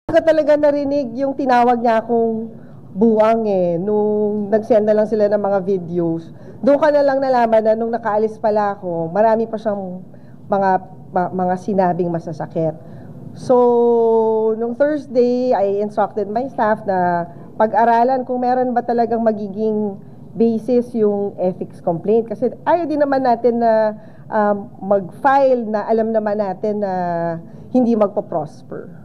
Ko talaga narinig yung tinawag niya akong buwang nung nag-send na lang sila ng mga videos. Doon ka na lang nalaman na nung nakaalis pala ako, marami pa siyang mga sinabing masasakit. So, nung Thursday, I instructed my staff na pag-aralan kung meron ba talagang magiging basis yung ethics complaint. Kasi ayaw din naman natin na mag-file na alam naman natin na hindi magpo-prosper.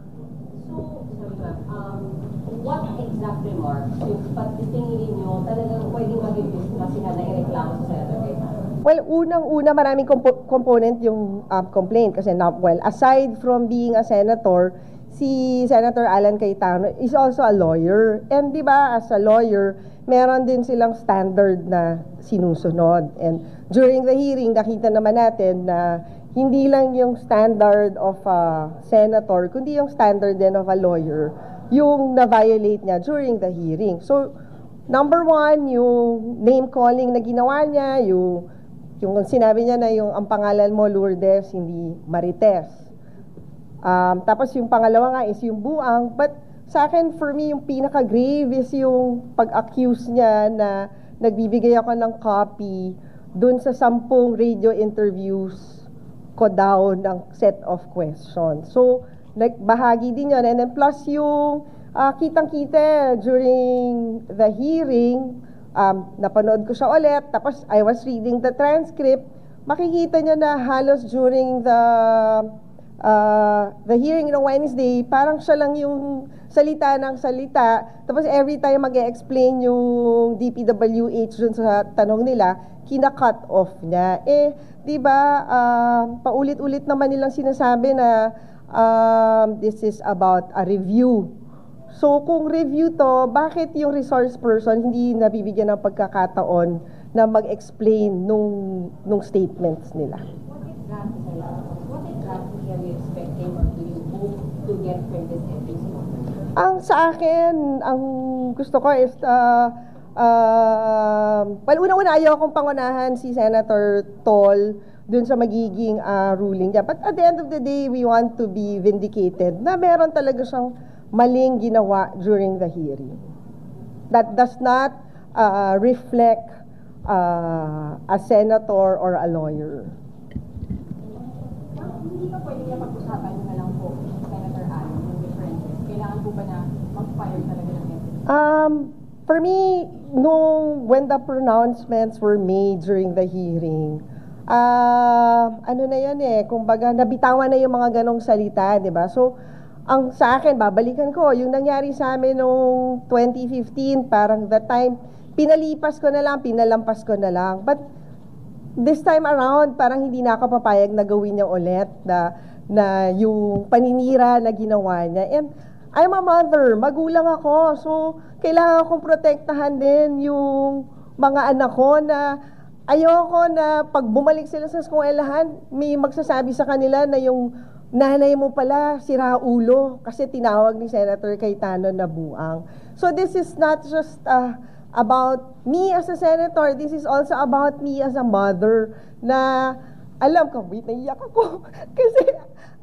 What exact remarks yung pagtitingin ninyo talagang pwedeng maging kasi na naireklamo sa Senator Cayetano? Well, unang-una maraming component yung complaint kasi aside from being a senator, si Senator Alan Cayetano is also a lawyer. And di ba, as a lawyer, meron din silang standard na sinusunod. And during the hearing, nakita naman natin na hindi lang yung standard of a senator, kundi yung standard din of a lawyer yung na-violate niya during the hearing. So, number one, yung name-calling na ginawa niya, yung sinabi niya na ang pangalan mo, Lourdes, hindi Marites. Tapos yung pangalawa nga is yung buang. But sa akin, for me, yung pinaka-grave is yung pag-accuse niya na nagbibigay ako ng copy dun sa 10 radio interviews ko daw ng set of questions. So, bahagi din yun. And then plus yung kitang-kita during the hearing, napanood ko siya ulit, tapos I was reading the transcript, makikita niyo na halos during the hearing on Wednesday, parang siya lang yung salita ng salita, tapos every time mag-explain yung DPWH dun sa tanong nila, kina-cut off niya. Di ba, paulit-ulit naman nilang sinasabi na this is about a review. So, kung review to, bakit yung resource person hindi nabibigyan ng pagkakataon na mag-explain nung statements nila? What exactly are you expecting or do you hope to get from this episode? Ang sa akin, ang gusto ko is, well, una-una ayaw akong pangunahan si Senator Tol dun sa magiging ruling niya. But at the end of the day, we want to be vindicated na meron talaga siyang maling ginawa during the hearing. That does not reflect a senator or a lawyer. Hindi pa pwede niya pag-usapan na lang po, Senator Alan, yung differences. Kailangan po ba na mag-fire talaga ng ethics? For me, when the pronouncements were made during the hearing, ano na yan kumbaga nabitawan na yung mga ganong salita, di ba? So, ang sa akin, babalikan ko, yung nangyari sa amin noong 2015, parang that time, pinalipas ko na lang, pinalampas ko na lang. But this time around, parang hindi na ako papayag na gawin niya ulit na yung paninira na ginawa niya. And I'm a mother, magulang ako, so kailangan akong protektahan din yung mga anak ko na ayoko na pag bumalik sila sa eskwelahan, may magsasabi sa kanila na yung nanay mo pala sira ulo kasi tinawag ni Senator Cayetano na buang. So this is not just about me as a senator, this is also about me as a mother na alam ko, wait, naiyak ako kasi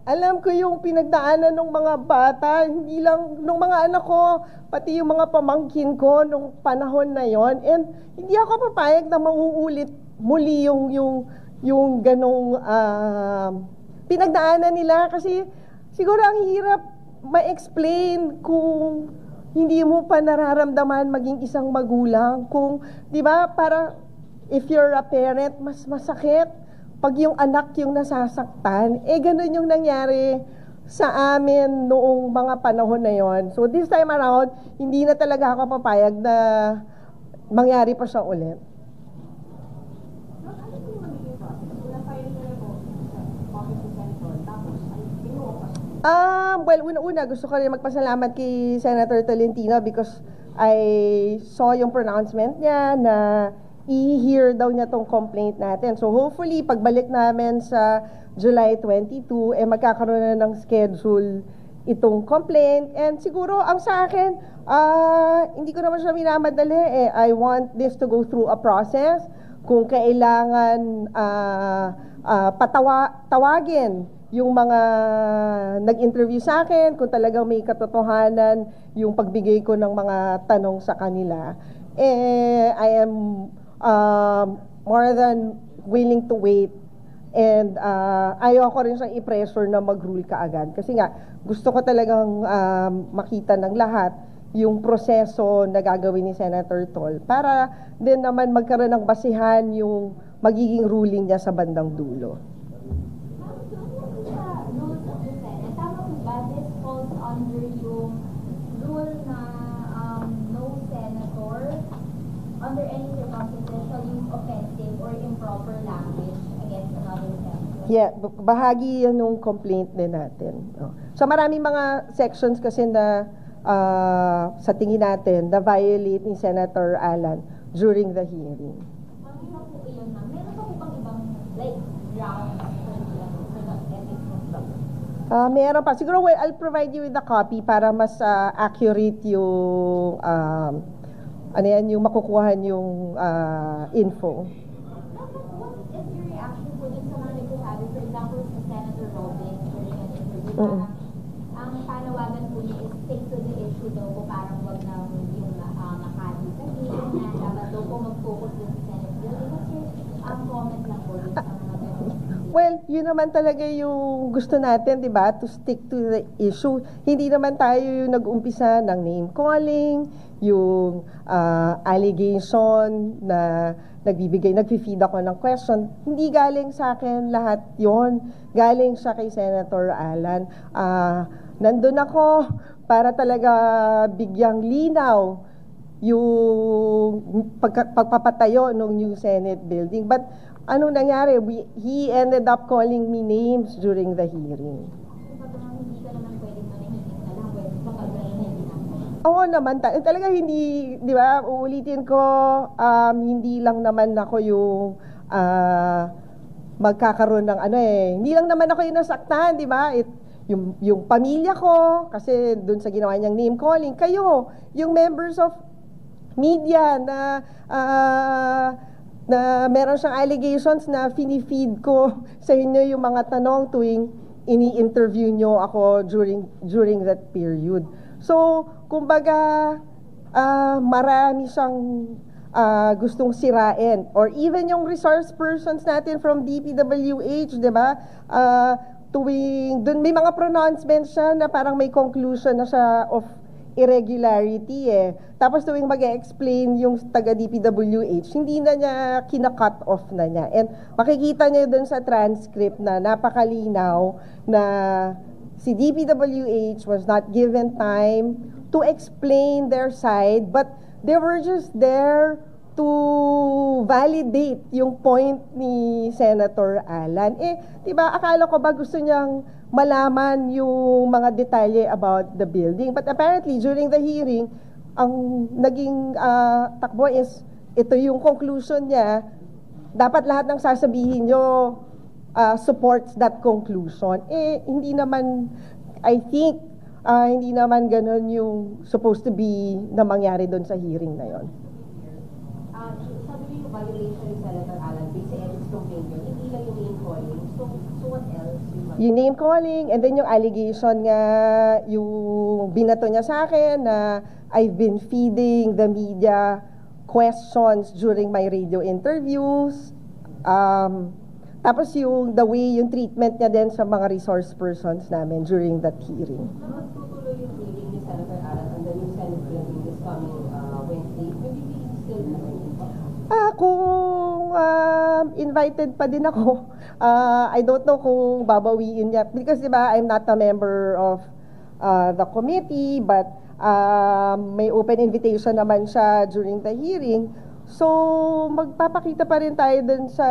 alam ko yung pinagdaanan ng mga bata, hindi lang nung mga anak ko, pati yung mga pamangkin ko nung panahon na yon. And hindi ako papayag na mauulit muli yung ganong pinagdaanan nila kasi siguro ang hirap ma-explain kung hindi mo pa nararamdaman maging isang magulang. Kung, di ba, para if you're a parent, mas masakit pag yung anak yung nasasaktan. Ganun yung nangyari sa amin noong mga panahon na yon. So this time around, hindi na talaga ako papayag na mangyari pa siya ulit. Well, una-una, gusto ko rin magpasalamat kay Senator Tolentino because I saw yung pronouncement niya na i-hear daw niya tong complaint natin. So hopefully, pagbalik namin sa July 22, magkakaroon na ng schedule itong complaint. And siguro, ang sa akin, hindi ko naman siya minamadali. I want this to go through a process. Kung kailangan tawagin yung mga nag-interview sa akin, kung talagang may katotohanan yung pagbigay ko ng mga tanong sa kanila, I am more than willing to wait. And ayoko rin siyang i-pressure na mag-rule kaagad. Kasi nga, gusto ko talagang makita ng lahat yung proseso na gagawin ni Senator Tol para din naman magkaroon ng basihan yung magiging ruling niya sa bandang dulo. Under yung rule na no senator under any circumstances shall use offensive or improper language against another senator. Yeah, bahagi yan ng complaint din natin. So maraming mga sections kasi na sa tingin natin na violate ni Senator Alan during the hearing. Meron pa po bang ibang like grounds for the ethics of meron pa. Siguro I'll provide you with the copy para mas accurate yung yung makukuha yung info. What is your reaction po dun sa mga nagsasabi, for example, sa Senator Robin during an interview, ang panawagan po niya is stick to the issue daw po, parang wag na yung makati sa game na dapat daw po mag-focus dun sa Senate bill. What's your comment lang po dun sa mga Well, yun naman talaga yung gusto natin, di ba? To stick to the issue. Hindi naman tayo yung nag-umpisa ng name calling, yung allegation na nag-feed ako ng question. Hindi galing sa akin lahat yon. Galing siya kay Senator Alan. Nandun ako para talaga bigyang linaw yung pagpapatayo ng new Senate building. But ano nangyari? He ended up calling me names during the hearing. Oo naman, talaga hindi, di ba, uulitin ko, hindi lang naman ako yung magkakaroon ng hindi lang naman ako yung nasaktan, di ba? Yung pamilya ko, kasi dun sa ginawa niyang name calling, kayo, yung members of media na meron siyang allegations na finifeed ko sa inyo yung mga tanong tuwing ini-interview nyo ako during that period. So, kumbaga, marami siyang gustong sirain. Or even yung resource persons natin from DPWH, di ba? Dun may mga pronouncements siya na parang may conclusion na siya of irregularity Tapos tuwing mag-explain yung taga-DPWH, hindi na niya kina-cut off na niya. And makikita niyo dun sa transcript na napakalinaw na si DPWH was not given time to explain their side, but they were just there to validate yung point ni Senator Alan. Diba, akala ko ba gusto niyang malaman yung mga detalye about the building. But apparently, during the hearing, ang naging takbo is, ito yung conclusion niya, dapat lahat ng sasabihin nyo supports that conclusion. Hindi naman, I think, hindi naman ganun yung supposed to be na mangyari doon sa hearing na yon. Sabi niyo yung violation ni Senator Alan based sa ethics complaint yun, hindi lang yung name calling. So what else? Yung name calling, and then yung allegation nga, yung binato niya sa akin na I've been feeding the media questions during my radio interviews. Tapos yung the way, yung treatment niya din sa mga resource persons namin during that hearing. Tutuloy yung hearing ni Senator Alan and the new Senate building this coming Wednesday. Will you be still kung invited pa din ako, I don't know kung babawiin niya. Because diba, I'm not a member of the committee, but may open invitation naman siya during the hearing. So, magpapakita pa rin tayo dun sa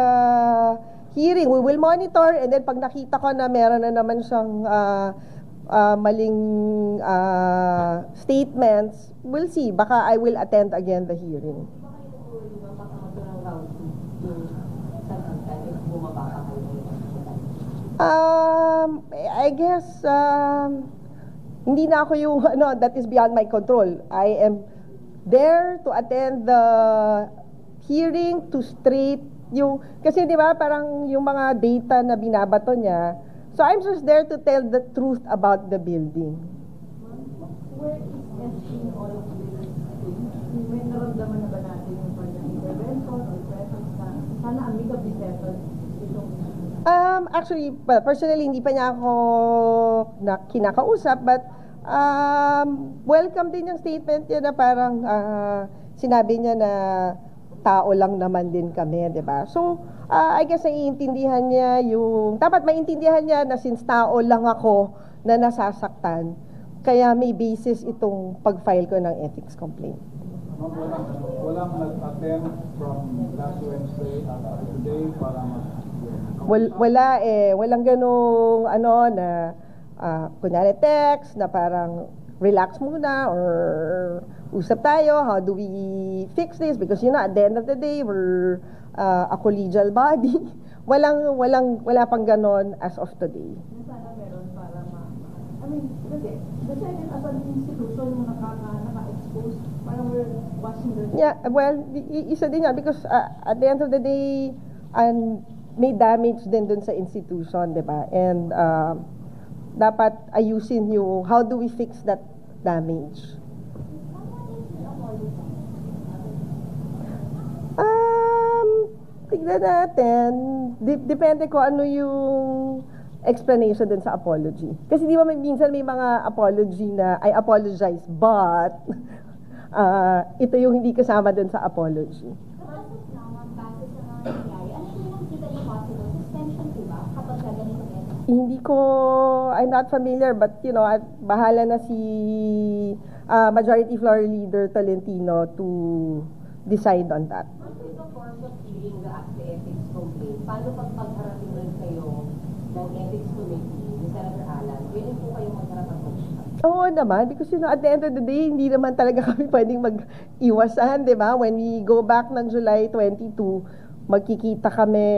hearing. We will monitor, and then pag nakita ko na meron na naman siyang maling statements, we'll see. Baka I will attend again the hearing. I guess hindi na ako yung that is beyond my control. I am there to attend the hearing to straight yung kasi di ba parang yung mga data na binabato niya So I'm just there to tell the truth about the building. Where is SC in all of this? May naramdaman na ba natin yung kanyang intervention or presence na sana amicably settled itong Actually, well, personally, hindi pa niya ako kinakausap, but welcome din yung statement niya na parang sinabi niya na tao lang naman din kami, di ba? So, I guess naiintindihan niya dapat maintindihan niya na since tao lang ako na nasasaktan, kaya may basis itong pag-file ko ng ethics complaint. Walang nag-attend from last Wednesday today para Wala walang ganong na kunyari text na parang relax muna or usap tayo, how do we fix this, because at the end of the day we're a collegial body. Wala pang ganon as of today. sana meron para kasi the Senate as an institution yung naka-expose, parang we're washing their Yeah, well, isa din yan because at the end of the day, may damage din dun sa institution, di ba? And dapat ayusin yung how do we fix that damage. Tignan natin. Depende ko ano yung explanation dun sa apology. Kasi di ba minsan may mga apology na I apologize but ito yung hindi kasama dun sa apology. Hindi ko, I'm not familiar, but bahala na si Majority Floor Leader Tolentino to decide on that. Ano ito form of hearing the ethics complaint? Paano pag-harating rin kayo ng ethics committee ni Senator Alan? Pwede po kayo magharap at mag-shop? Oo naman, because at the end of the day, hindi naman talaga kami pwedeng mag-iwasan, di ba? When we go back ng July 22, magkikita kami,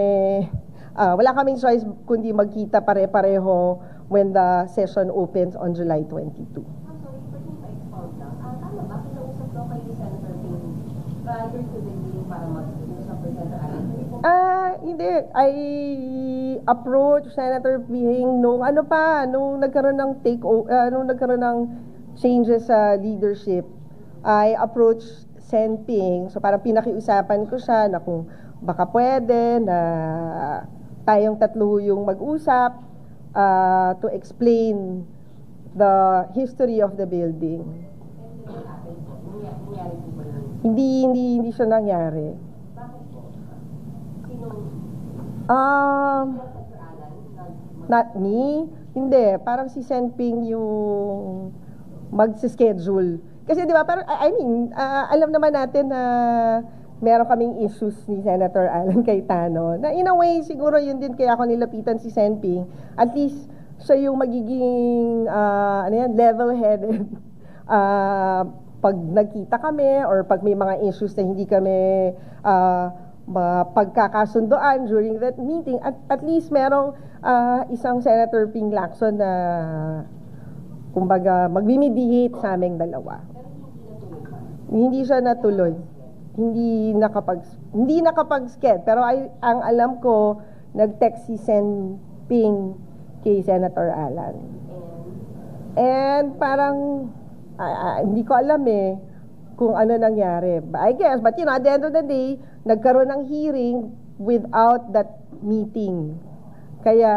wala kaming choice kundi magkita pare-pareho when the session opens on July 22. I'm sorry, pwede pa expound lang. Tama ba, kinausap daw kayo ni Senator Ping prior to the meeting para mag-usap kay Senator Alan? Hindi. I approached Senator Ping nung nagkaroon ng nung nagkaroon ng changes sa leadership. I approached Sen Ping. So parang pinakiusapan ko siya na kung baka pwede na tayong tatlo yung mag-usap to explain the history of the building. Nangyari po ba yun? Hindi siya nangyari. Bakit po? Sinong Senator Alan? Not me. Hindi, parang si Sen Ping yung mag-schedule. Kasi di ba, parang, alam naman natin na meron kaming issues ni Senator Alan Cayetano, na in a way, siguro yun din kaya ako nilapitan si Sen Ping. At least, siya yung magiging, level-headed. Pag nagkita kami, or pag may mga issues na hindi kami pagkakasundoan during that meeting, at least merong isang Senator Ping Lacson na, kumbaga, magmimediate sa aming dalawa. Hindi siya natuloy. Hindi nakapag-sked. Pero ang alam ko, nag-text si Sen Ping kay Senator Alan. And parang, hindi ko alam kung ano nangyari. I guess, but at the end of the day, nagkaroon ng hearing without that meeting. Kaya,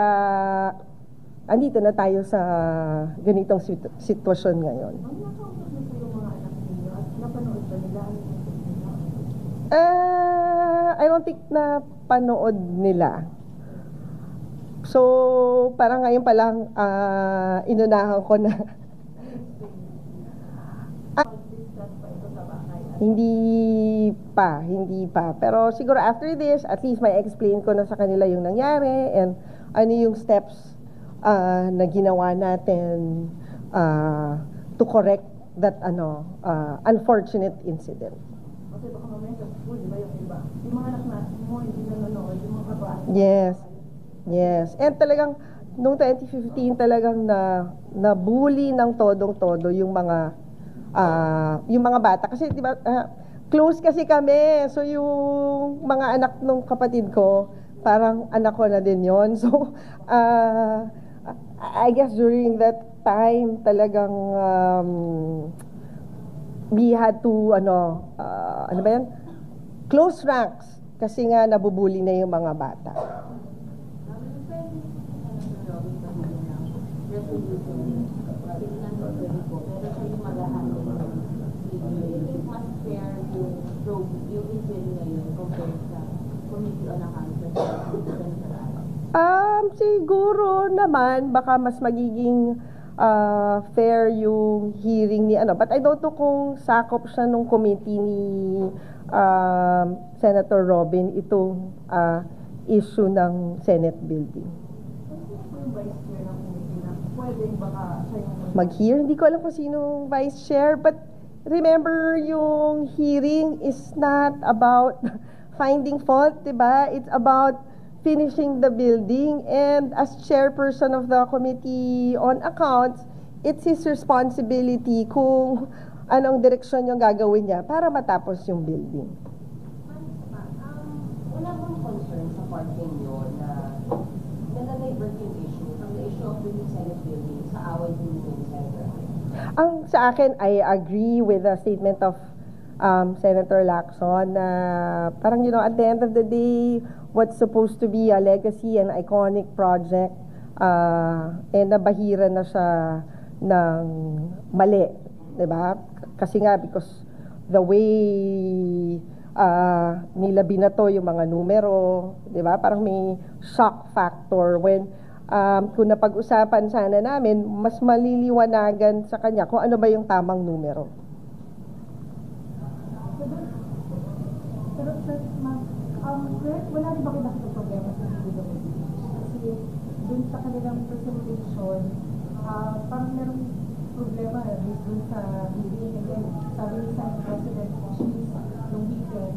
andito na tayo sa ganitong sitwasyon ngayon. I don't think na panood nila. So, parang ngayon pa lang inunahan ko na hindi pa. Pero siguro after this, at least may explain ko na sa kanila yung nangyari and ano yung steps na ginawa natin to correct that unfortunate incident. Kasi baka mamaya sa school, di ba yung iba? Yung mga anak na mo, hindi nanonood, yung mga kabahan. Yes. And talagang, noong 2015, talagang na-bully ng todong-todo yung mga bata. Kasi, di ba, close kasi kami. So, yung mga anak ng kapatid ko, parang anak ko na din yon. So, I guess during that time talagang we had to ano ba yan? Close ranks kasi nga nabubuli na yung mga bata. Siguro naman baka mas magiging fair yung hearing ni but I don't know kung sakop siya nung committee ni Senator Robin itong issue ng Senate building. Mag-hear? Hindi ko alam kung sino vice chair, but remember yung hearing is not about finding fault, diba? It's about finishing the building, and as chairperson of the Committee on Accounts, it's his responsibility kung anong direksyon yung gagawin niya para matapos yung building. Wala bang concern sa part ninyo na na-divert yung issue from the issue of the Senate building sa away din yung Senator? Ang sa akin, I agree with the statement of Senator Lacson na parang at the end of the day, what's supposed to be a legacy and iconic project nabahira na siya ng mali, diba? Kasi nga because the way nila binato yung mga numero, diba? Parang may shock factor when kung napag-usapan sana namin, mas maliliwanagan sa kanya kung ano ba yung tamang numero. Wala rin ba kayo nakita problema sa DPWH? Kasi dun sa kanilang presentation, parang merong problema based dun sa hearing. And then, sabi ni Senate President Cheese nung weekend,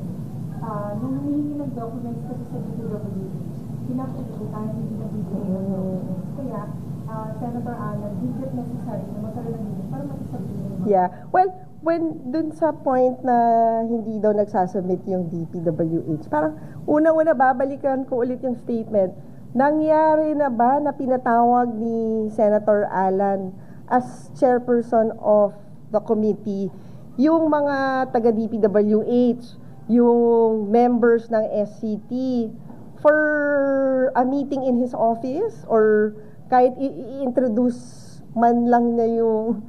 nung humihingi ng documents kasi sa DPWH, pinapagpuntahan hindi na bibigay ng documents. Kaya, Senator Alan, is it necessary na magkaroon ng hearing para mag-sabihin yung mga... Yeah, well, when dun sa point na hindi daw nagsasubmit yung DPWH, parang unang-una babalikan ko ulit yung statement. Nangyari na ba na pinatawag ni Senator Alan as chairperson of the committee yung mga taga-DPWH, yung members ng SCT for a meeting in his office or kahit i-introduce man lang niya yung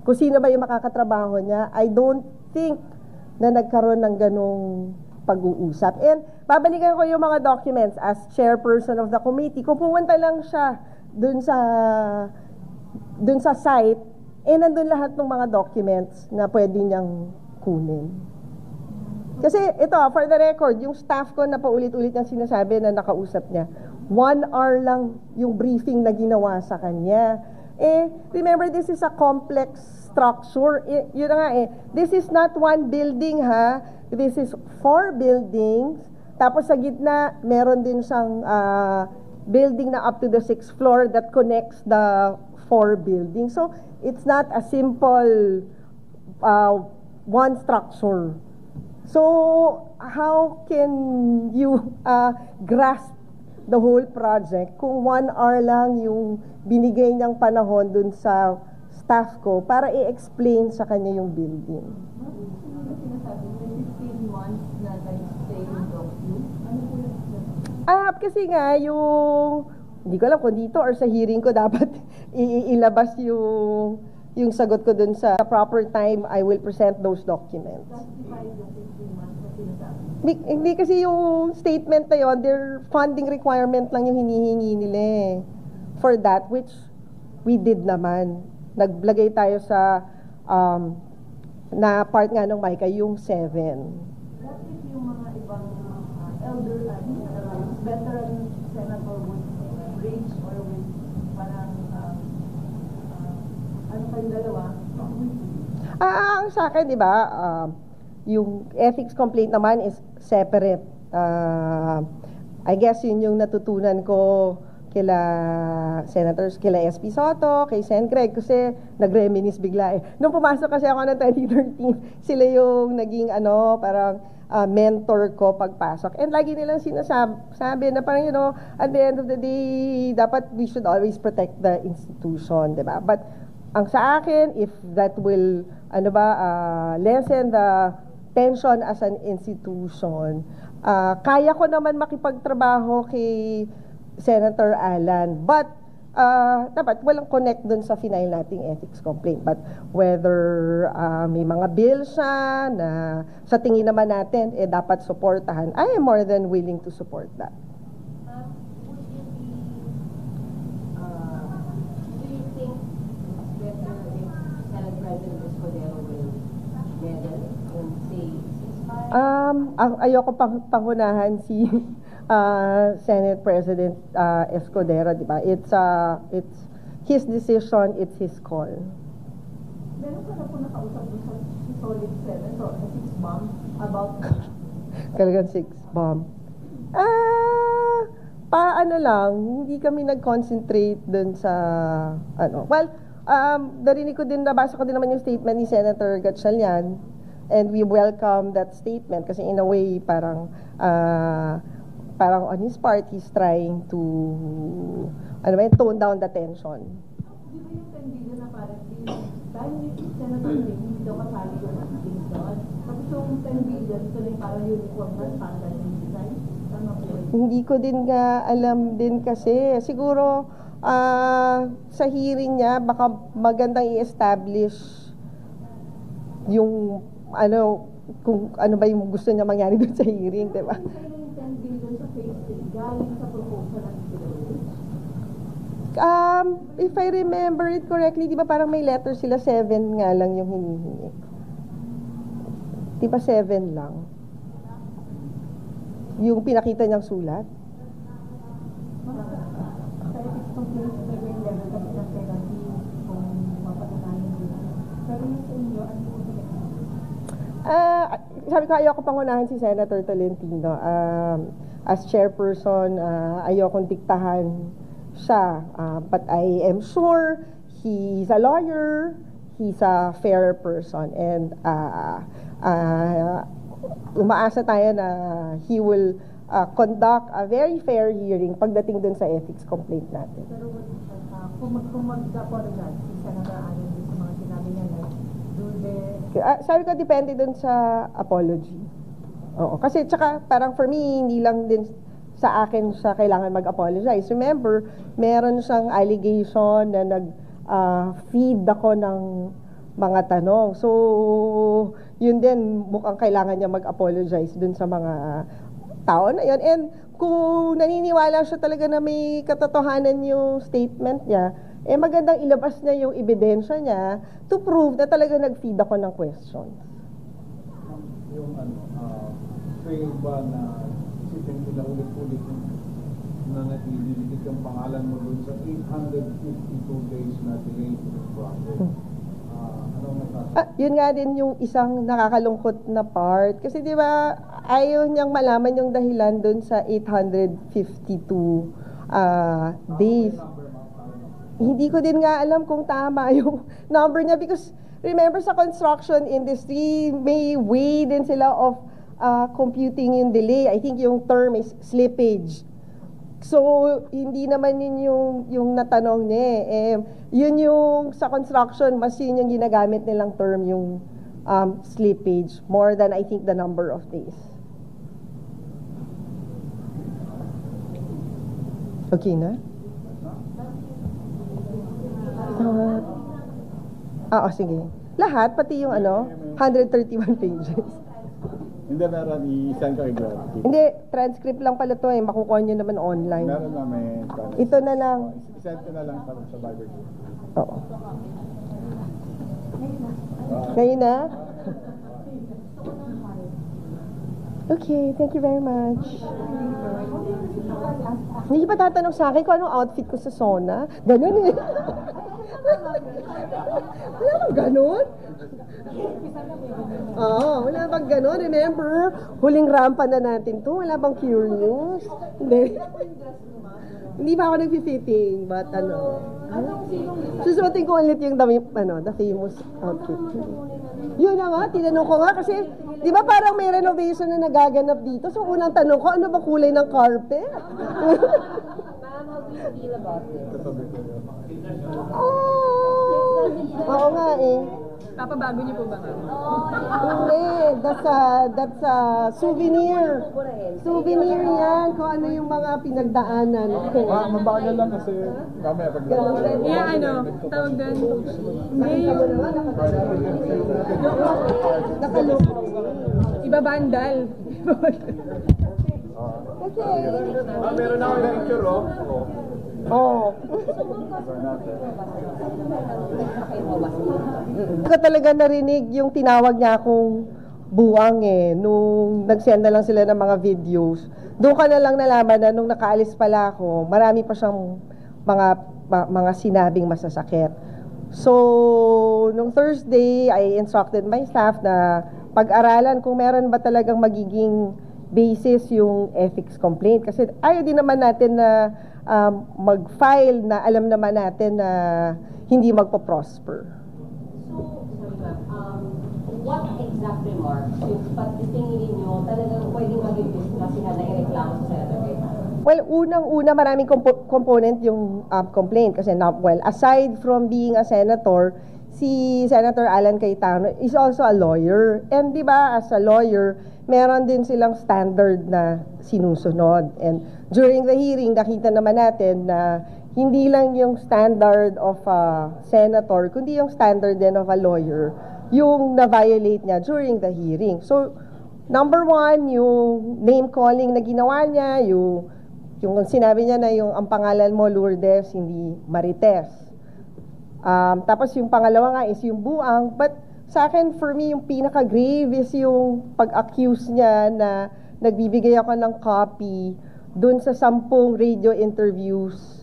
kung sino ba yung makakatrabaho niya, I don't think na nagkaroon ng ganong pag-uusap. And babalikan ko yung mga documents as chairperson of the committee. Kung pumunta lang siya dun sa site, nandun lahat ng mga documents na pwede niyang kunin. Kasi ito, for the record, yung staff ko na paulit-ulit yung sinasabi na nakausap niya, 1 hour lang yung briefing na ginawa sa kanya. Remember, this is a complex structure. Yun na nga this is not one building ha. This is 4 buildings. Tapos sa gitna, meron din siyang building na up to the 6th floor that connects the 4 buildings. So, it's not a simple one structure. So, how can you grasp the whole project kung 1 hour lang yung binigay niyang panahon dun sa staff ko para i-explain sa kanya yung building. Kasi nga yung hindi ko alam kung dito or sa hearing ko dapat ilabas yung sagot ko dun sa proper time I will present those documents. Hindi kasi yung statement na yun, their funding requirement lang yung hinihingi nila for that, which we did naman. Naglagay tayo sa na part nga ng MICA, yung 7. What if yung mga ibang elder, veteran senator would bridge or with parang ano kayong dalawa? Ang sa akin, di ba, yung ethics complaint naman is separate. I guess yun yung natutunan ko kila Senators, kila SP Soto, kay Sen Greg, kasi nag-reminisce bigla eh. Nung pumasok kasi ako ng 2013, sila yung naging parang mentor ko pagpasok. And lagi nilang sinasabi na parang, at the end of the day, dapat we should always protect the institution, di ba? But ang sa akin, if that will, lessen the tension as an institution, kaya ko naman makipagtrabaho kay Senator Alan. But, dapat walang connect dun sa final nating ethics complaint. But whether may mga bills siya na sa tingin naman natin, dapat supportahan, I am more than willing to support that. Would you be, do you think it's better if Senate President Escudero will meddle and say ceasefire? Ayoko pangunahan si Senate President Escudero, di ba? It's his decision, it's his call. Meron ka na po nakausap doon sa Solid 7, so 6 bomb, about Kalagang 6 bomb. Paano lang, hindi kami nag-concentrate dun sa, Well, narinig ko din, nabasa ko din naman yung statement ni Senator Gatchalian, and we welcome that statement kasi in a way, parang on his part, he's trying to, tone down the tension. di ba yung 10 billion na parang dahil yung Senator Ring, hindi daw kasali yung things doon. Tapos yung 10 billion, ito lang parang uniform na standard yung design. Tama po yun? Hindi ko din nga alam din kasi. Siguro, sa hearing niya, baka magandang i-establish yung, kung ano ba yung gusto niya mangyari doon sa hearing, di ba? Kaya yung 10 billion sa phase 3, galing sa proposal ng Pilipinas. If I remember it correctly, di ba parang may letter sila, 7 nga lang yung hinihingi. Di ba 7 lang? Yung pinakita niyang sulat? Sa ethics complaint, may level kasi ng penalty kung mapatunayan dito. Pero yung sa inyo, ano po sa Sabi ko, ayoko pangunahan si Senator Tolentino. As chairperson, ayokong diktahan siya. But I am sure he's a lawyer, he's a fair person, and umaasa tayo na he will conduct a very fair hearing pagdating dun sa ethics complaint natin. Pero kung mag-apologize si Senator Allen sa mga sinabi niya, like, do the Sabi ko, depende dun sa apology. Oo. Kasi, tsaka, parang for me, hindi lang din sa akin siya kailangan mag-apologize. Remember, meron siyang allegation na nag-feed ako ng mga tanong. So, yun din, mukhang kailangan niya mag-apologize dun sa mga tao na yun. And kung naniniwala siya talaga na may katotohanan yung statement niya, magandang ilabas niya yung ebidensya niya to prove na talaga nag-feed ako ng questions. Yung fail ba na isipin nila ulit-ulit na nililipit yung pangalan mo dun sa 852 days na delay to the process? Anong nagkakaroon? Yun nga din yung isang nakakalungkot na part. Kasi di ba ayaw niyang malaman yung dahilan dun sa 852 days. Hindi ko din nga alam kung tama yung number niya because remember sa construction industry, may way din sila of computing yung delay. I think yung term is slippage. So, hindi naman yun yung natanong niya eh. Yun yung sa construction, mas yun yung ginagamit nilang term, yung slippage, more than I think the number of days. Okay na? Sige. Lahat, pati yung 131 pages. Hindi, meron. I-send ko kay Grab. Hindi, transcript lang pala to makukuha nyo naman online. Meron na may... Ito na lang. I-send ko na lang sa Viber. Oo. Ngayon na? Okay, thank you very much. Hindi pa tatanong sa akin kung anong outfit ko sa sauna. Ganun eh. Wala bang ganun? Wala bang ganun? Remember, huling rampa na natin to. Wala bang curious? Hindi. Hindi pa ako nag-fitting, but susuotin ko ulit yung the famous outfit. Yun na nga, tinanong ko nga kasi, di ba parang may renovation na nagaganap dito? So unang tanong ko, ano ba kulay ng carpet? Ma'am, how do you feel about this? Oo nga eh. Papabago niyo po ba nga? Hindi, that's a souvenir. Souvenir yan, kung ano yung mga pinagdaanan ko. Mabagal lang kasi mamaya pag Tawag doon. Nakalok. Iba bandal. Meron ako na picture, oh. Oo. Ko talaga narinig yung tinawag niya akong buwang eh, nung nag-send na lang sila ng mga videos. Doon ka na lang nalaman na nung nakaalis pala ako, marami pa siyang mga sinabing masasakit. So, nung Thursday, I instructed my staff na pag-aralan kung meron ba talagang magiging basis yung ethics complaint. Kasi ayaw din naman natin na mag-file na alam naman natin na hindi magpo-prosper. So, sorry ma'am, what exact remarks yung pagtitingin ninyo talagang pwedeng maging business na naireklamo sa Senator Cayetano? Well, unang-una maraming component yung complaint kasi aside from being a senator, si Senator Alan Cayetano is also a lawyer. And di ba, as a lawyer, meron din silang standard na sinusunod. And during the hearing, nakita naman natin na hindi lang yung standard of a senator, kundi yung standard din of a lawyer, yung na-violate niya during the hearing. So, number one, yung name-calling na ginawa niya, yung sinabi niya na ang pangalan mo, Lourdes, hindi Marites. Tapos yung pangalawa nga is yung buang, but sa akin, for me, yung pinaka-grave is yung pag-accuse niya na nagbibigay ako ng copy dun sa 10 radio interviews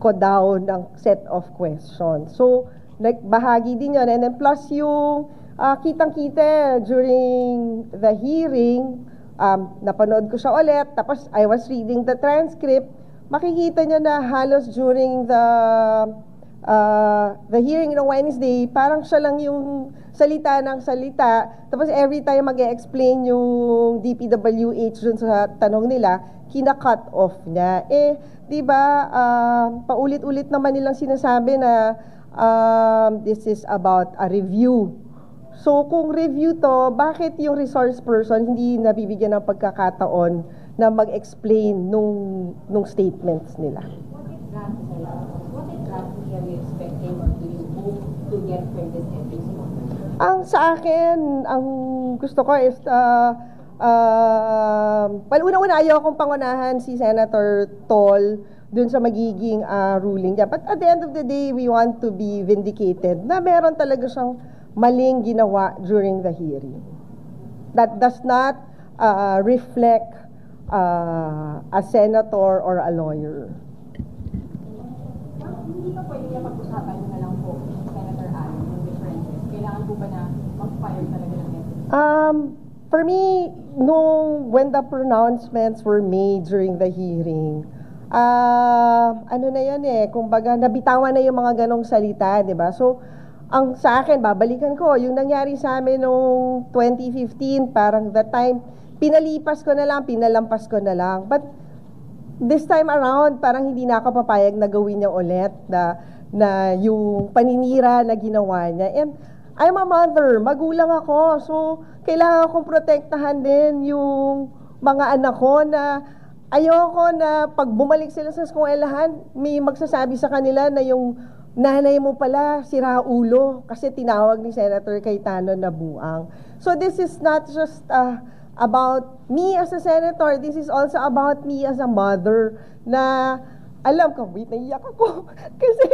ko daw ng set of questions. So, nagbahagi din yun. And then plus yung kitang-kita during the hearing, napanood ko siya ulit, tapos I was reading the transcript, makikita niya na halos during the hearing ng Wednesday, parang siya lang yung salita ng salita. Tapos every time mag-e-explain yung DPWH dun sa tanong nila, kina-cut off niya. Eh, di ba, paulit-ulit naman nilang sinasabi na this is about a review. So, kung review to, bakit yung resource person hindi nabibigyan ng pagkakataon na mag-explain nung statements nila? What exactly are you expecting or do you hope to get from this ethics? Ang sa akin, ang gusto ko is, unang-una ayaw akong pangunahan si Senator Tol dun sa magiging ruling niya. But at the end of the day, we want to be vindicated na meron talaga siyang maling ginawa during the hearing. That does not reflect a senator or a lawyer. Hindi pa pwede niya pag-usapan na lang po, Senator Alan, yung differences. Kailangan po ba na mag-fire talaga ng ethics? For me, when the pronouncements were made during the hearing, ano na yan kumbaga, nabitawan na yung mga ganong salita, di ba? So, ang sa akin, babalikan ko, yung nangyari sa amin noong 2015, parang that time, pinalipas ko na lang, pinalampas ko na lang. But this time around, parang hindi na ako papayag na gawin niya ulit na yung paninira na ginawa niya. And I'm a mother, magulang ako, so kailangan kong protektahan din yung mga anak ko na ayoko na pag bumalik sila sa eskwelahan, may magsasabi sa kanila na yung nanay mo pala sira ulo kasi tinawag ni Senator Cayetano na buang. So this is not just about me as a senator, this is also about me as a mother na alam ko, naiyak ako kasi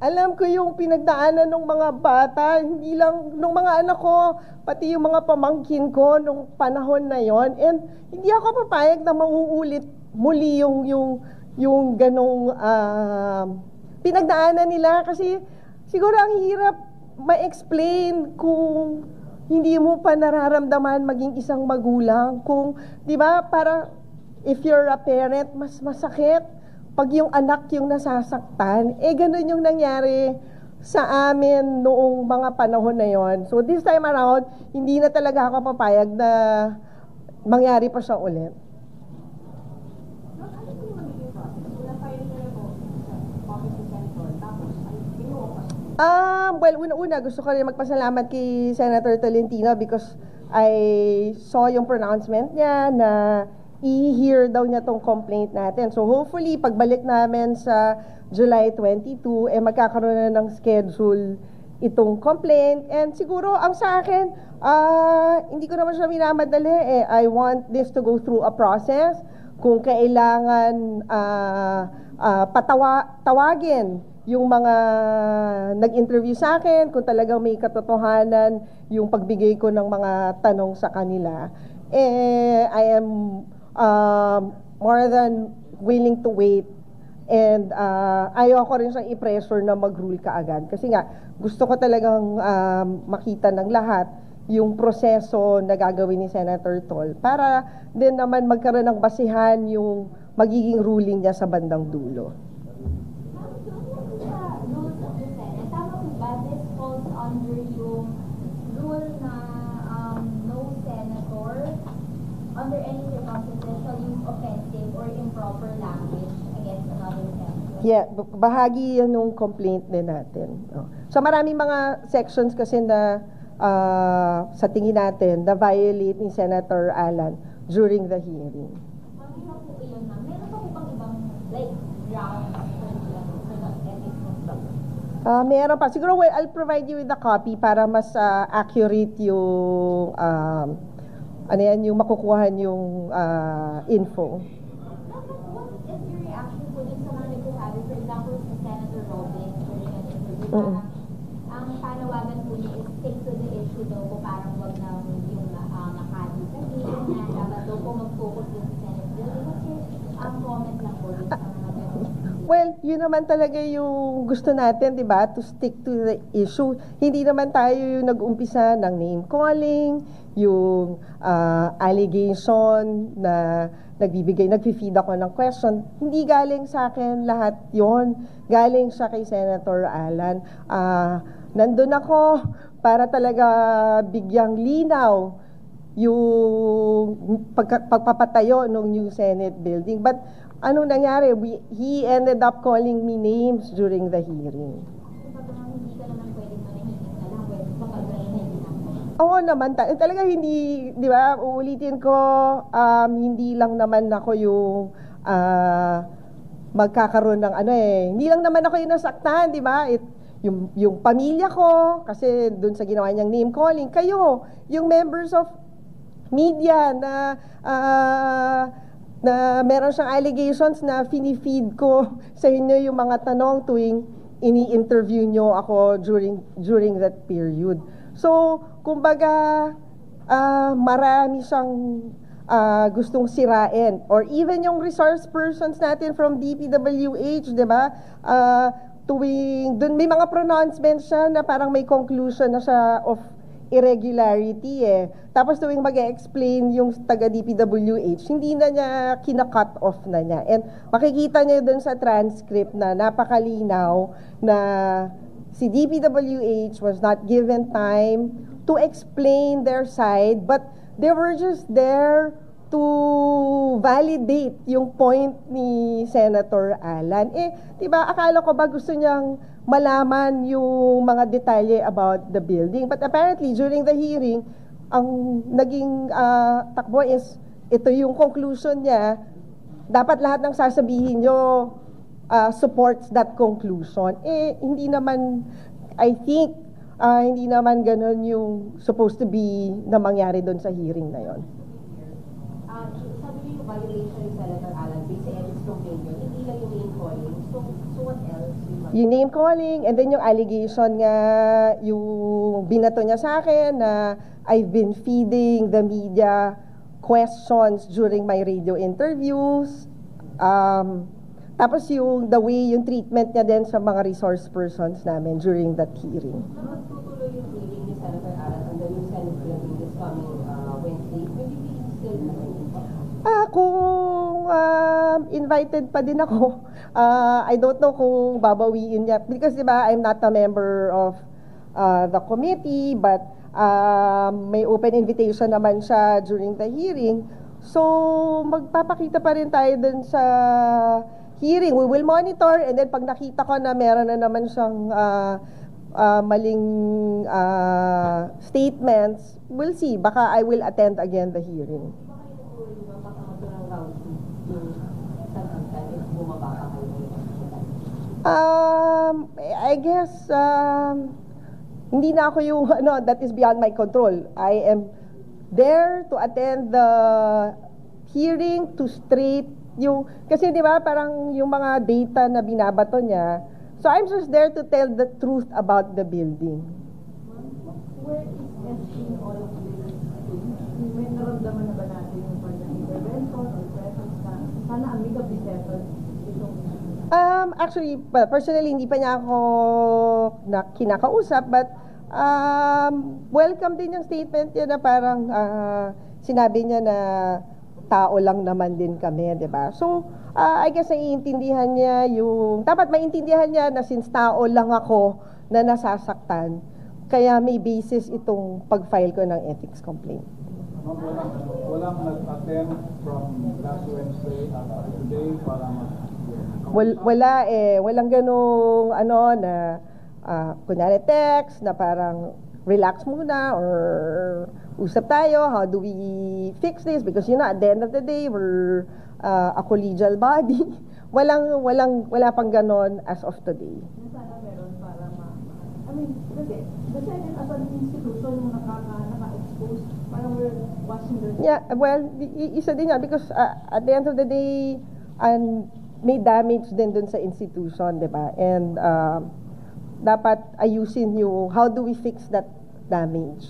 alam ko yung pinagdaanan ng mga bata, hindi lang ng mga anak ko, pati yung mga pamangkin ko nung panahon na yon. And hindi ako papayag na mauulit muli yung ganong pinagdaanan nila kasi siguro ang hirap ma-explain kung hindi mo pa nararamdaman maging isang magulang. Kung, di ba, para if you're a parent, mas masakit pag yung anak yung nasasaktan, ganun yung nangyari sa amin noong mga panahon na yon. So this time around, hindi na talaga ako papayag na mangyari pa siya ulit. Ano po yung magiging process? Una-file na po sa office ni Senator, tapos ay kinuha pa siya. Well, una-una, gusto ko rin magpasalamat kay Senator Tolentino because I saw yung pronouncement niya na i-hear daw niya tong complaint natin. So hopefully, pagbalik namin sa July 22, magkakaroon na ng schedule itong complaint. And siguro, ang sa akin, hindi ko naman siya minamadali. I want this to go through a process. Kung kailangan tawagin yung mga nag-interview sa akin, kung talagang may katotohanan yung pagbigay ko ng mga tanong sa kanila, I am more than willing to wait. And ayoko rin siyang i-pressure na mag-rule kaagad. Kasi nga, gusto ko talagang makita ng lahat yung proseso na gagawin ni Senator Tol para din naman magkaroon ng basihan yung magiging ruling niya sa bandang dulo. Ma'am, doon sa rules of the Senate, tama po ba this falls under yung rule na no senator under any circumstances shall use offensive or improper language against another senator? Yeah, bahagi yan nung complaint din natin. So maraming mga sections kasi na sa tingin natin na violate ni Senator Alan during the hearing. Ma'am, isa po yun, ma'am. Meron pa po bang ibang like grounds for the ethics complaint? Meron pa. Siguro I'll provide you with the copy para mas accurate yung yung makukuhan yung info. What is your reaction po dun sa mga nagsasabi, for example, sa Senator Robin during an interview, parang ang panawagan po niya is stick to the issue daw po, parang wag na yung makati sa game na dapat daw po mag-focus din sa Senate building. Kasi comment lang po dun sa mga ganun. Well, yun naman talaga yung gusto natin, di ba? To stick to the issue. Hindi naman tayo yung nag-umpisa ng name calling, yung allegation na nag-feed ako ng question. Hindi galing sa akin lahat yon. Galing siya kay Senator Alan. Nandun ako para talaga bigyang linaw yung pagpapatayo ng new Senate building. But anong nangyari? He ended up calling me names during the hearing. Hindi ka naman pwedeng manahimik na lang, pwede papagalitin lang. Oo naman, talaga hindi, di ba, uulitin ko, hindi lang naman ako yung magkakaroon ng hindi lang naman ako yung nasaktan, di ba? Yung pamilya ko, kasi dun sa ginawa niyang name calling, kayo, yung members of media na meron siyang allegations na finifeed ko sa inyo yung mga tanong tuwing ini-interview nyo ako during that period. So, kumbaga, marami siyang gustong sirain. Or even yung resource persons natin from DPWH, di ba? Doon may mga pronouncements siya na parang may conclusion na siya of irregularity Tapos tuwing mag-explain yung taga DPWH, hindi na niya kina-cut off na niya. And makikita niyo dun sa transcript na napakalinaw na si DPWH was not given time to explain their side, but they were just there to validate yung point ni Senator Alan. Diba, akala ko ba gusto niyang malaman yung mga detalye about the building? But apparently, during the hearing, ang naging takbo is, ito yung conclusion niya, dapat lahat ng sasabihin nyo supports that conclusion. Hindi naman, I think, hindi naman ganun yung supposed to be na mangyari doon sa hearing na yon. Sabi niyo yung violation ni Senator Alan based sa ethics complaint yun, hindi lang yung name calling. So what else? Yung name calling, and then yung allegation nga, yung binato niya sa akin na I've been feeding the media questions during my radio interviews. Tapos yung the way, yung treatment niya din sa mga resource persons namin during that hearing. Magtutuloy yung hearing ni Senator Alan on the new Senate building this coming Wednesday. Will you be still Kung invited pa din ako. I don't know kung babawiin niya. Because diba, I'm not a member of the committee, but may open invitation naman siya during the hearing. So, magpapakita pa rin tayo dun sa hearing. We will monitor, and then pag nakita ko na meron na naman siyang maling statements, we'll see. Baka I will attend again the hearing. I guess, hindi na ako yung, that is beyond my control. I am there to attend the hearing to straight yung, kasi di ba, parang yung mga data na binabato niya. So I'm just there to tell the truth about the building. Where is SG in all of this? May naramdaman na ba natin yung kanyang intervention or presence na sana amicably settled itong issue? Actually, personally, hindi pa niya ako kinakausap, but welcome din yung statement niya na parang sinabi niya na tao lang naman din kami, di ba? So, I guess naiintindihan niya yung, dapat maintindihan niya na since tao lang ako na nasasaktan, kaya may basis itong pag-file ko ng ethics complaint. Ma'am, walang nag-attend from last Wednesday at today para Wala eh, walang ganong na kunyari text na parang relax muna or usap tayo, how do we fix this, because at the end of the day we're a collegial body. Wala pang ganon as of today. Sana meron para I mean, kasi the Senate as an institution yung naka-expose, parang we're watching the... Yeah, well, isa din yan because at the end of the day, may damage din dun sa institution, di ba? And dapat ayusin yung how do we fix that damage.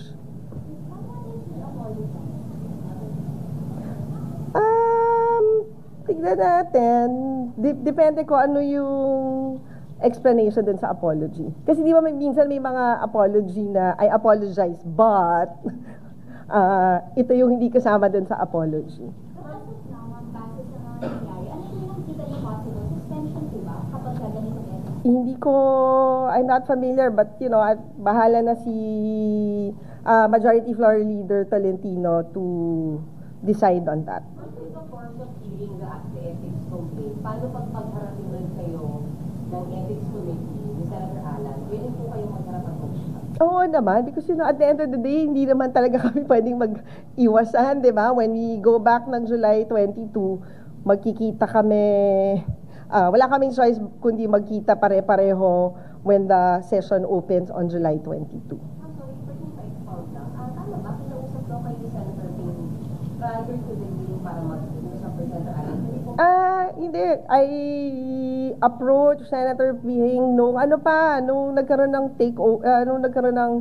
Tignan natin. Depende ko ano yung explanation din sa apology. Kasi di ba minsan may mga apology na I apologize but ito yung hindi kasama din sa apology. Hindi ko, I'm not familiar, but bahala na si Majority Floor Leader Tolentino to decide on that. Once in the course of hearing the ethics complaint, paano pag pagharapin rin kayo ng ethics committee ni Senator Alan, pwede po kayo magharap at mag-shot? Oo naman, because at the end of the day, hindi naman talaga kami pwedeng mag-iwasan, di ba? When we go back ng July 22, magkikita kami. Wala kaming choice kundi magkita pare-pareho when the session opens on July 22. Sorry, pwede pa expound lang. Tama ba, kinausap daw kayo ni Senator Ping prior to the hearing para mag-usap kay Senator Alan? Hindi. I approached Senator Ping nung nagkaroon ng nung nagkaroon ng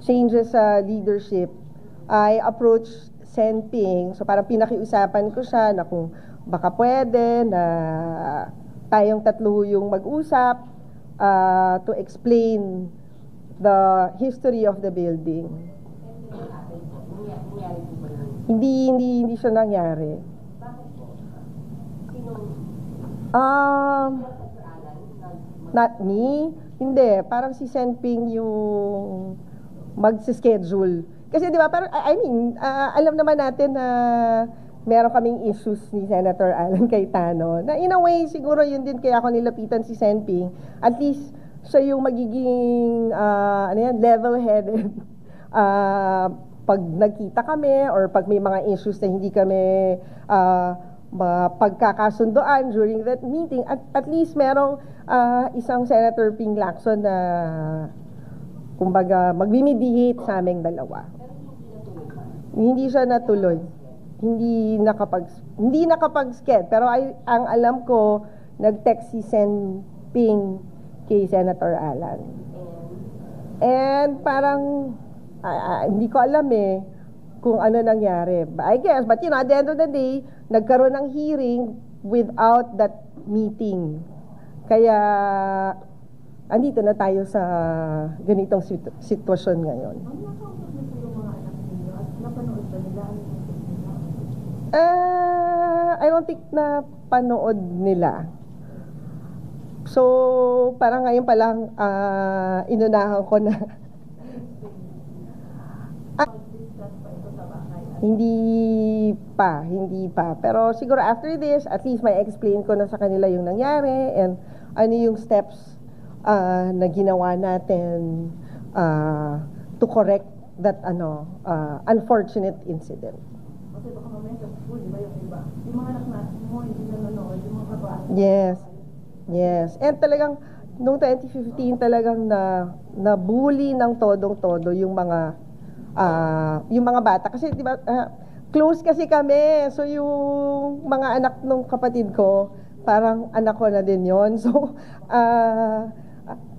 changes sa leadership. I approached Sen Ping, so parang pinakiusapan ko siya na kung baka pwede na tayong tatlo yung mag-usap to explain the history of the building. Hindi siya nangyari. Bakit po? Sinong Not me. Hindi, parang si Senping yung magsischedule. Kasi di ba, parang, alam naman natin na meron kaming issues ni Senator Alan Cayetano, na in a way, siguro yun din kaya ako nilapitan si Senping. At least, siya yung magiging, level-headed. Pag nagkita kami, or pag may mga issues na hindi kami pagkakasundoan during that meeting, at least merong isang Senator Ping Lacson na, kumbaga, magmimediate sa aming dalawa. Hindi siya natuloy. Hindi nakapag-sked. Pero ang alam ko, nag-text si Sen Ping kay Senator Alan. And parang, hindi ko alam kung ano nangyari. I guess, but at the end of the day, nagkaroon ng hearing without that meeting. Kaya, andito na tayo sa ganitong sitwasyon ngayon. Ang nakausap niyo po yung mga anak ninyo at napanood ba nila ang I don't think na panood nila. So, parang ngayon pa lang inunahan ko na. Discuss pa ito sa bahay. Hindi pa. Pero siguro after this, at least may explain ko na sa kanila yung nangyari and ano yung steps na ginawa natin to correct that unfortunate incident. Kasi baka mamaya sa school, di ba yung iba? Yung mga anak natin mo, hindi nanonood, yung mga kabataan. Yes. And talagang, noong 2015, talagang nabully ng todong-todo yung mga bata. Kasi, di ba, close kasi kami. So, yung mga anak ng kapatid ko, parang anak ko na din yon. So,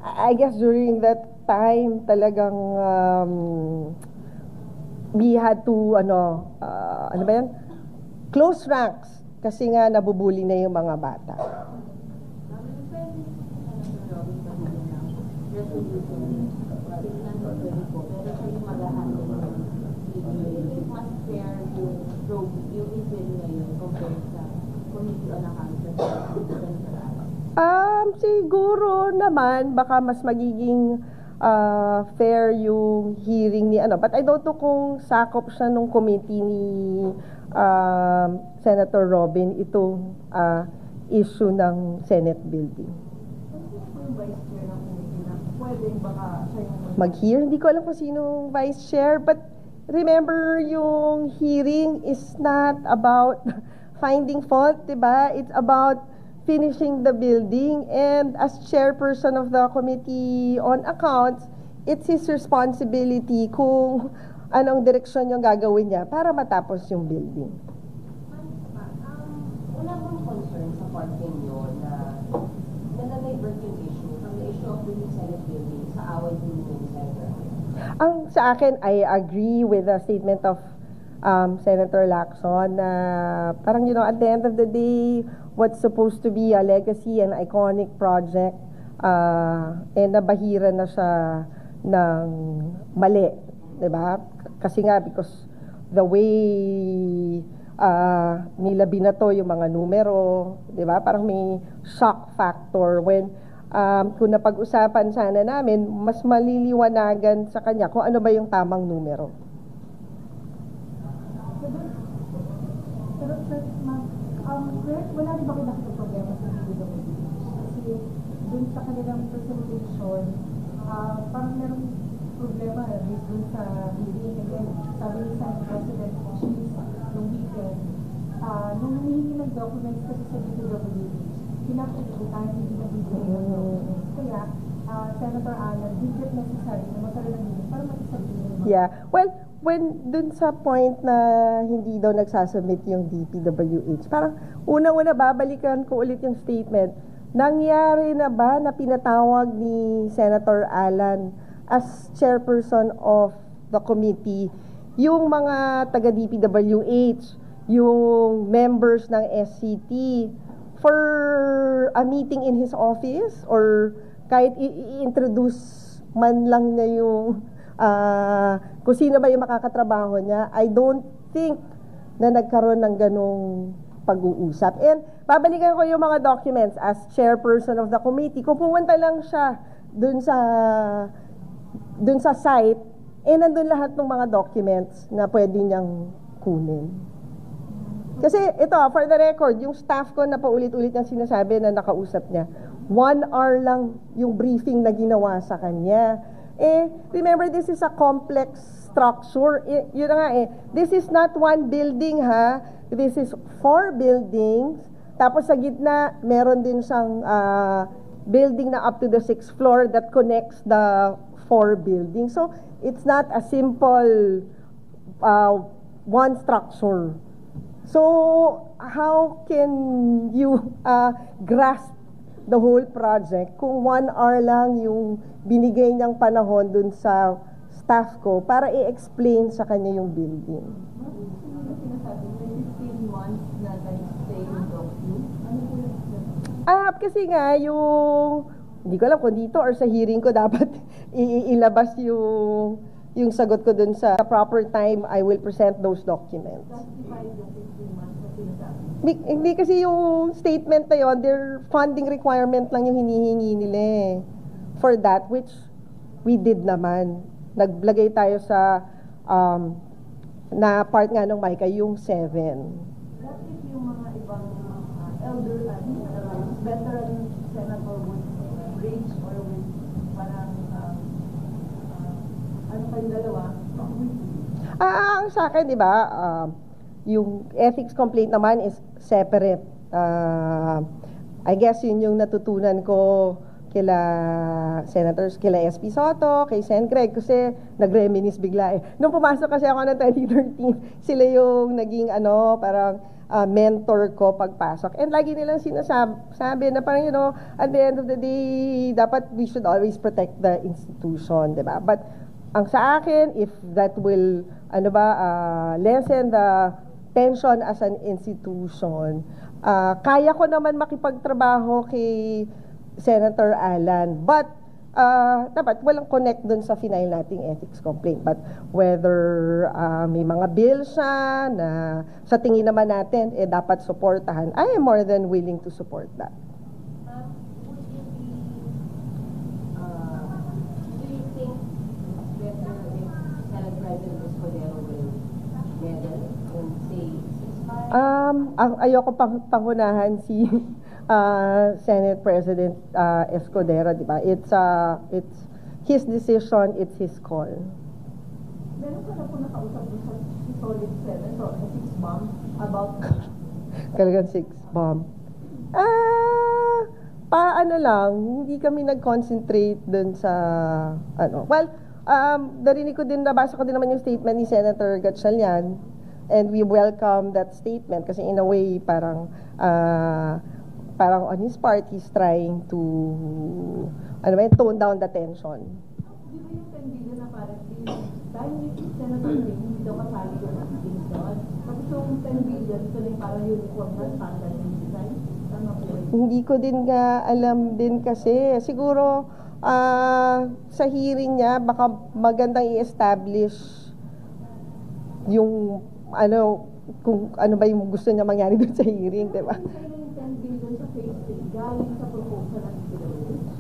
I guess during that time, talagang we had to, ano ba yan? Close ranks. Kasi nga, nabubuli na yung mga bata. Siguro naman, baka mas magiging fair yung hearing ni but I don't know kung sakop siya nung committee ni Senator Robin itong issue ng Senate building. Yung vice chair ng committee na pwedeng baka siya yung Mag-hear, hindi ko alam kung sino vice chair, but remember yung hearing is not about finding fault, diba? It's about finishing the building, and as chairperson of the Committee on Accounts, it's his responsibility kung anong direksyon yung gagawin niya para matapos yung building. Wala bang concern sa part ninyo na na-divert yung issue from the issue of the new Senate building sa away din yung Senator? Sa akin, I agree with the statement of Senator Lacson na parang, at the end of the day, what's supposed to be a legacy and iconic project, nabahira na siya ng mali, diba? Kasi nga, because the way nila binato yung mga numero, diba? Parang may shock factor when kung napag-usapan sana namin, mas maliliwanagan sa kanya kung ano ba yung tamang numero. Pero sir, ma'am, wala rin ba kayo nakita problema sa DPWH? Kasi dun sa kanilang presentation, parang merong problema based dun sa hearing. And then, sabi ni Senate President Cheese nung weekend, nung humihingi ng documents kasi sa DPWH, pinapagkutan, hindi na bigyan yung documents. Kaya, Senator Alan, did it necessary na magkaroon ng hearing para matisabihin? Yeah. Well, when dun sa point na hindi daw nagsasubmit yung DPWH, parang una-una babalikan ko ulit yung statement. Nangyari na ba na pinatawag ni Senator Alan as chairperson of the committee yung mga taga-DPWH, yung members ng SCT for a meeting in his office or kahit i-introduce man lang niya yung kung sino ba yung makakatrabaho niya, I don't think na nagkaroon ng ganong pag-uusap. And babalikan ko yung mga documents as chairperson of the committee. Kung pumunta lang siya dun sa site, nandun lahat ng mga documents na pwede niyang kunin. Kasi ito, for the record, yung staff ko na paulit-ulit niyang sinasabi na nakausap niya, 1 hour lang yung briefing na ginawa sa kanya. Remember, this is a complex structure. Yun na nga this is not one building, ha? This is 4 buildings. Tapos sa gitna, meron din siyang building na up to the 6th floor that connects the 4 buildings. So, it's not a simple one structure. So, how can you grasp the whole project kung 1 hour lang yung binigay niyang panahon dun sa staff ko para i-explain sa kanya yung building? Kasi nga yung hindi ko alam kung dito or sa hearing ko dapat ilabas yung sagot ko dun sa proper time. I will present those documents. Justify yung 15 months na sinasabi. Hindi kasi yung statement na yun, their funding requirement lang yung hinihingi nila eh. For that, which we did naman. Naglagay tayo sa na part nga ng MICA, yung 7. What if yung mga ibang elder, veteran senator would bridge or with parang, ano pa yung dalawa? Ang sa akin, di ba, yung ethics complaint naman is separate. I guess yun yung natutunan ko kila senators, kila SP Soto, kay Sen Greg, kasi nag-reminisce bigla eh. Nung pumasok kasi ako ng 2013, sila yung naging parang mentor ko pagpasok. And lagi nilang sinasabi na parang, at the end of the day, dapat we should always protect the institution, di ba? But ang sa akin, if that will, lessen the tension as an institution, kaya ko naman makipagtrabaho kay Senator Alan. But, dapat walang connect dun sa final nating ethics complaint. But whether may mga bills siya na sa tingin naman natin, dapat supportahan, I am more than willing to support that. Would you be, do you think it's better if Senate President Escudero will meddle and say ceasefire? Ayoko pangunahan si Senate President Escudero, di ba? It's his decision, it's his call. Meron ka na po nakausap mo sa solid senator, 6 bomb, about Kalagang 6 bomb. Paano lang, hindi kami nag-concentrate dun sa, Well, narinig ko din, nabasa ko din naman yung statement ni Senator Gatchalian, and we welcome that statement kasi in a way, parang on his part, he's trying to, tone down the tension. Di ba yung 10 billion na parang dahil yung senator rin, hindi daw kasali doon ang things doon. Tapos yung 10 billion, ito na yung parang uniform na standard yung design. Tama po yun? Hindi ko din nga alam din kasi. Siguro, sa hearing niya, baka magandang i-establish yung, kung ano ba yung gusto niya mangyari doon sa hearing, di ba? Kaya yung 10 billion sa phase 3, galing sa proposal ng PWH.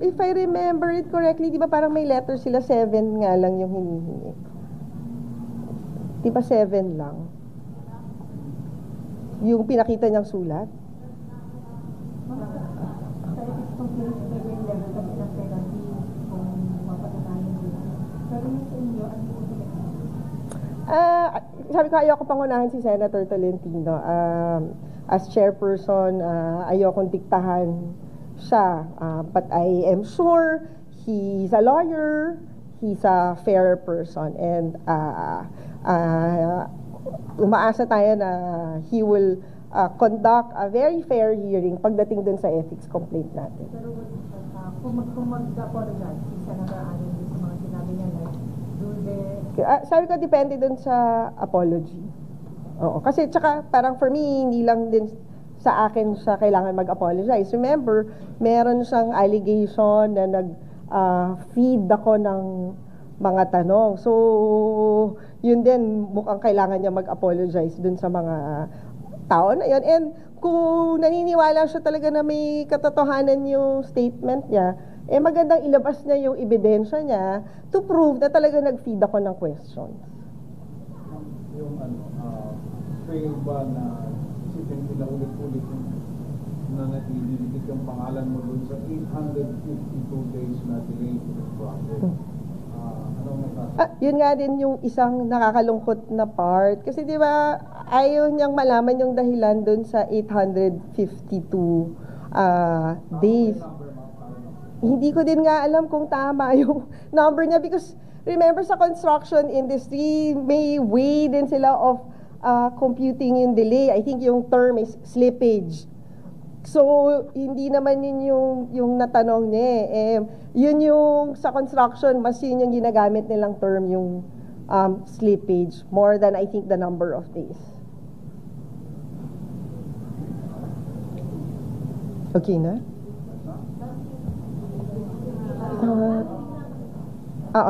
If I remember it correctly, di ba parang may letter sila, 7 nga lang yung hinihingi. Di ba 7 lang? Yung pinakita niyang sulat? Sa ethics complaint, pwede yung level kasi ng penalty kung mapatanayan nila. Pero yung sa inyo, ano po sa Sabi ko, ayoko pangunahan si Senator Tolentino. As chairperson, ayokong diktahan siya. But I am sure he's a lawyer, he's a fair person, and umaasa tayo na he will conduct a very fair hearing pagdating dun sa ethics complaint natin. Pero kung mag-apologize si Senator Allen sa mga sinabi niya, like, do the... Sabi ko, depende dun sa apology. Oo. Kasi, tsaka, parang for me, hindi lang din sa akin siya kailangan mag-apologize. Remember, meron siyang allegation na nag-feed ako ng mga tanong. So, yun din, mukhang kailangan niya mag-apologize dun sa mga tao na yun. And kung naniniwala siya talaga na may katotohanan yung statement niya, magandang ilabas niya yung ebidensya niya to prove na talaga nag-feed ako ng questions. Yung fail ba na isipin sila ulit-ulit na natidilikit yung pangalan mo doon sa 852 days na delayed process? Anong natasabi? Yun nga din yung isang nakakalungkot na part. Kasi di ba, ayaw niyang malaman yung dahilan doon sa 852 days. Hindi ko din nga alam kung tama yung number niya because remember sa construction industry, may way din sila of computing yung delay. I think yung term is slippage. So, hindi naman yun yung natanong niya eh. Yun yung sa construction, mas yun yung ginagamit nilang term, yung slippage, more than I think the number of days. Okay na?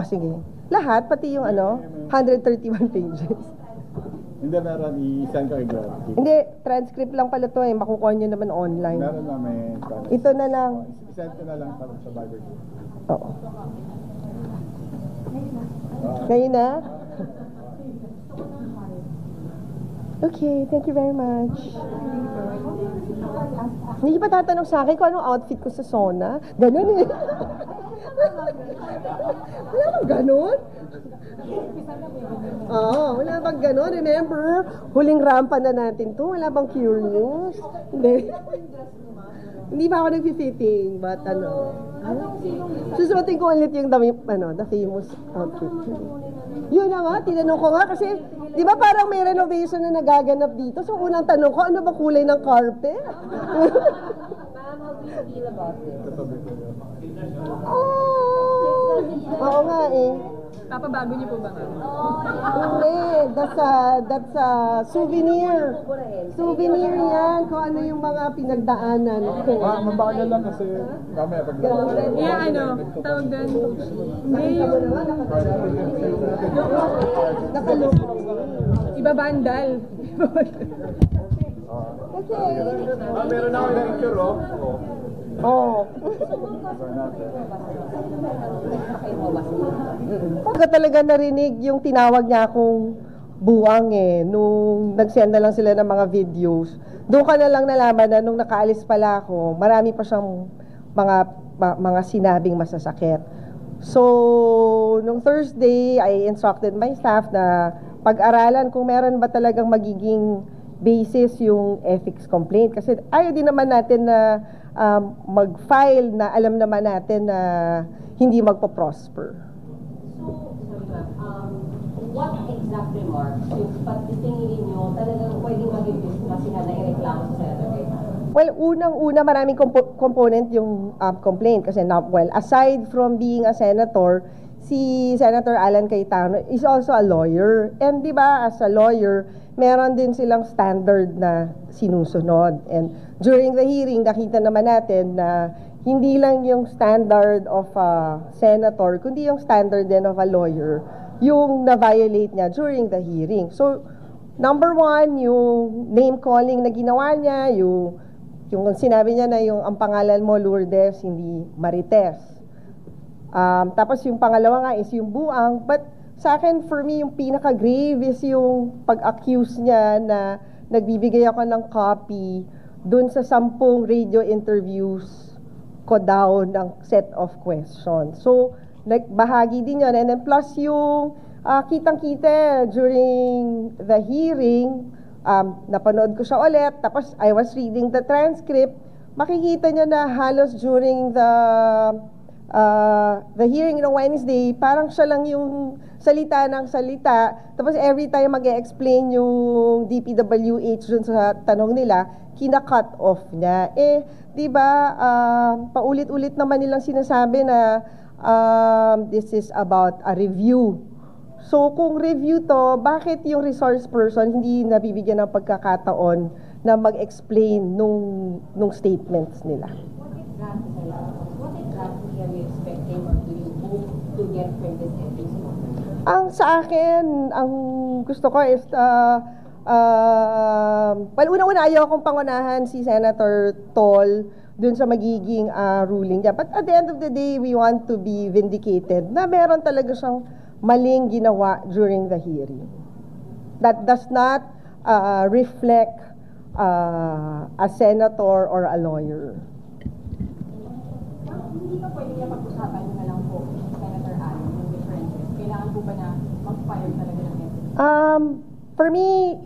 Sige. Lahat, pati yung 131 pages. Hindi, meron. I-send ko ito. Hindi, transcript lang pala to eh. Makukuha nyo naman online. Meron na may... Ito na lang. I-send ko na lang sa Viber. Oo. Ngayon na? Okay, thank you very much. Hindi pa tatanong sa akin kung anong outfit ko sa sauna. Ganun eh. Wala bang ganun? Oo, wala bang ganun? Remember, huling rampa na natin to. Wala bang curious? Hindi. Hindi pa ako nag-fitting, but susuotin ko ulit yung the famous outfit. Yun na nga, tinanong ko nga kasi, di ba parang may renovation na nagaganap dito? So unang tanong ko, ano ba kulay ng carpet? Ma'am, how do you feel about it? Oo nga eh. Papabago niyo po ba nga? Hindi, that's a souvenir. Souvenir yan, kung ano yung mga pinagdaanan ko. Mabagal lang kasi mamaya pag... Tawag doon. Nakaloko. Iba bandal. Kasi, meron na ako yung picture, oh. Pagka talaga narinig yung tinawag niya akong buwang eh, nung nag-send na lang sila ng mga videos, doon ka na lang nalaman na nung nakaalis pala ako, marami pa siyang mga sinabing masasakit. So, nung Thursday, I instructed my staff na pag-aralan kung meron ba talagang magiging basis yung ethics complaint. Kasi ayaw din naman natin na mag-file na alam naman natin na hindi magpo-prosper. So, sorry ma'am, what exact remarks yung pagtitingin ninyo talagang pwedeng maging business na naireklamo sa Senator Cayetano? Well, unang-una maraming component yung complaint kasi aside from being a senator, si Senator Alan Cayetano is also a lawyer. And di ba, as a lawyer, meron din silang standard na sinusunod. And during the hearing, nakita naman natin na hindi lang yung standard of a senator, kundi yung standard din of a lawyer, yung na-violate niya during the hearing. So, number one, yung name calling na ginawa niya, yung sinabi niya na ang pangalan mo Lourdes, hindi Marites. Tapos yung pangalawa nga is yung buang, but sa akin, for me, yung pinaka-grave is yung pag-accuse niya na nagbibigay ako ng copy dun sa 10 radio interviews ko daw ng set of questions. So, bahagi din yun. And then plus yung kitang-kita during the hearing, napanood ko siya ulit, tapos I was reading the transcript, makikita niyo na halos during the hearing ng Wednesday, parang siya lang yung salita ng salita, tapos every time mag-e-explain yung DPWH dun sa tanong nila, kina-cut off niya. Eh, di ba, paulit-ulit naman nilang sinasabi na this is about a review. So, kung review to, bakit yung resource person hindi nabibigyan ng pagkakataon na mag-explain nung statements nila? What exactly are you expecting or do you hope to get from this ethics complaint? Ang sa akin, ang gusto ko is, well, una-una ayaw akong pangunahan si Senator Tol dun sa magiging ruling niya. But at the end of the day, we want to be vindicated na meron talaga siyang maling ginawa during the hearing. That does not reflect a senator or a lawyer. Hindi pa pwede niya pag-usapan na lang po, Senator Alan, yung differences. Kailangan po ba na mag-fire talaga ng ethics? For me,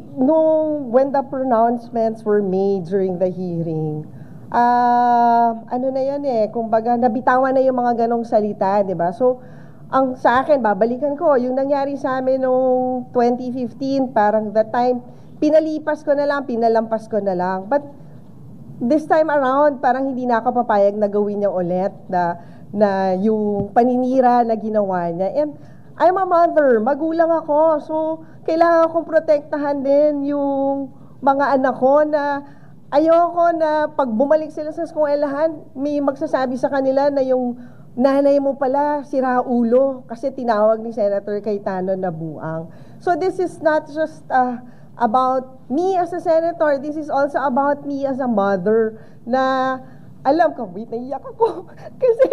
when the pronouncements were made during the hearing, ano na yan eh, kumbaga nabitawan na yung mga ganong salita, di ba? So, ang sa akin, babalikan ko, yung nangyari sa amin noong 2015, parang that time, pinalipas ko na lang, pinalampas ko na lang. But this time around, parang hindi na ako papayag na gawin niya ulit na yung paninira na ginawa niya. And I'm a mother, magulang ako, so kailangan akong protektahan din yung mga anak ko na ayoko na pag bumalik sila sa eskwelahan, may magsasabi sa kanila na yung nanay mo pala sira ulo kasi tinawag ni Senator Cayetano na buang. So this is not just about me as a senator. This is also about me as a mother na alam ko, wait, naiyak ako. Kasi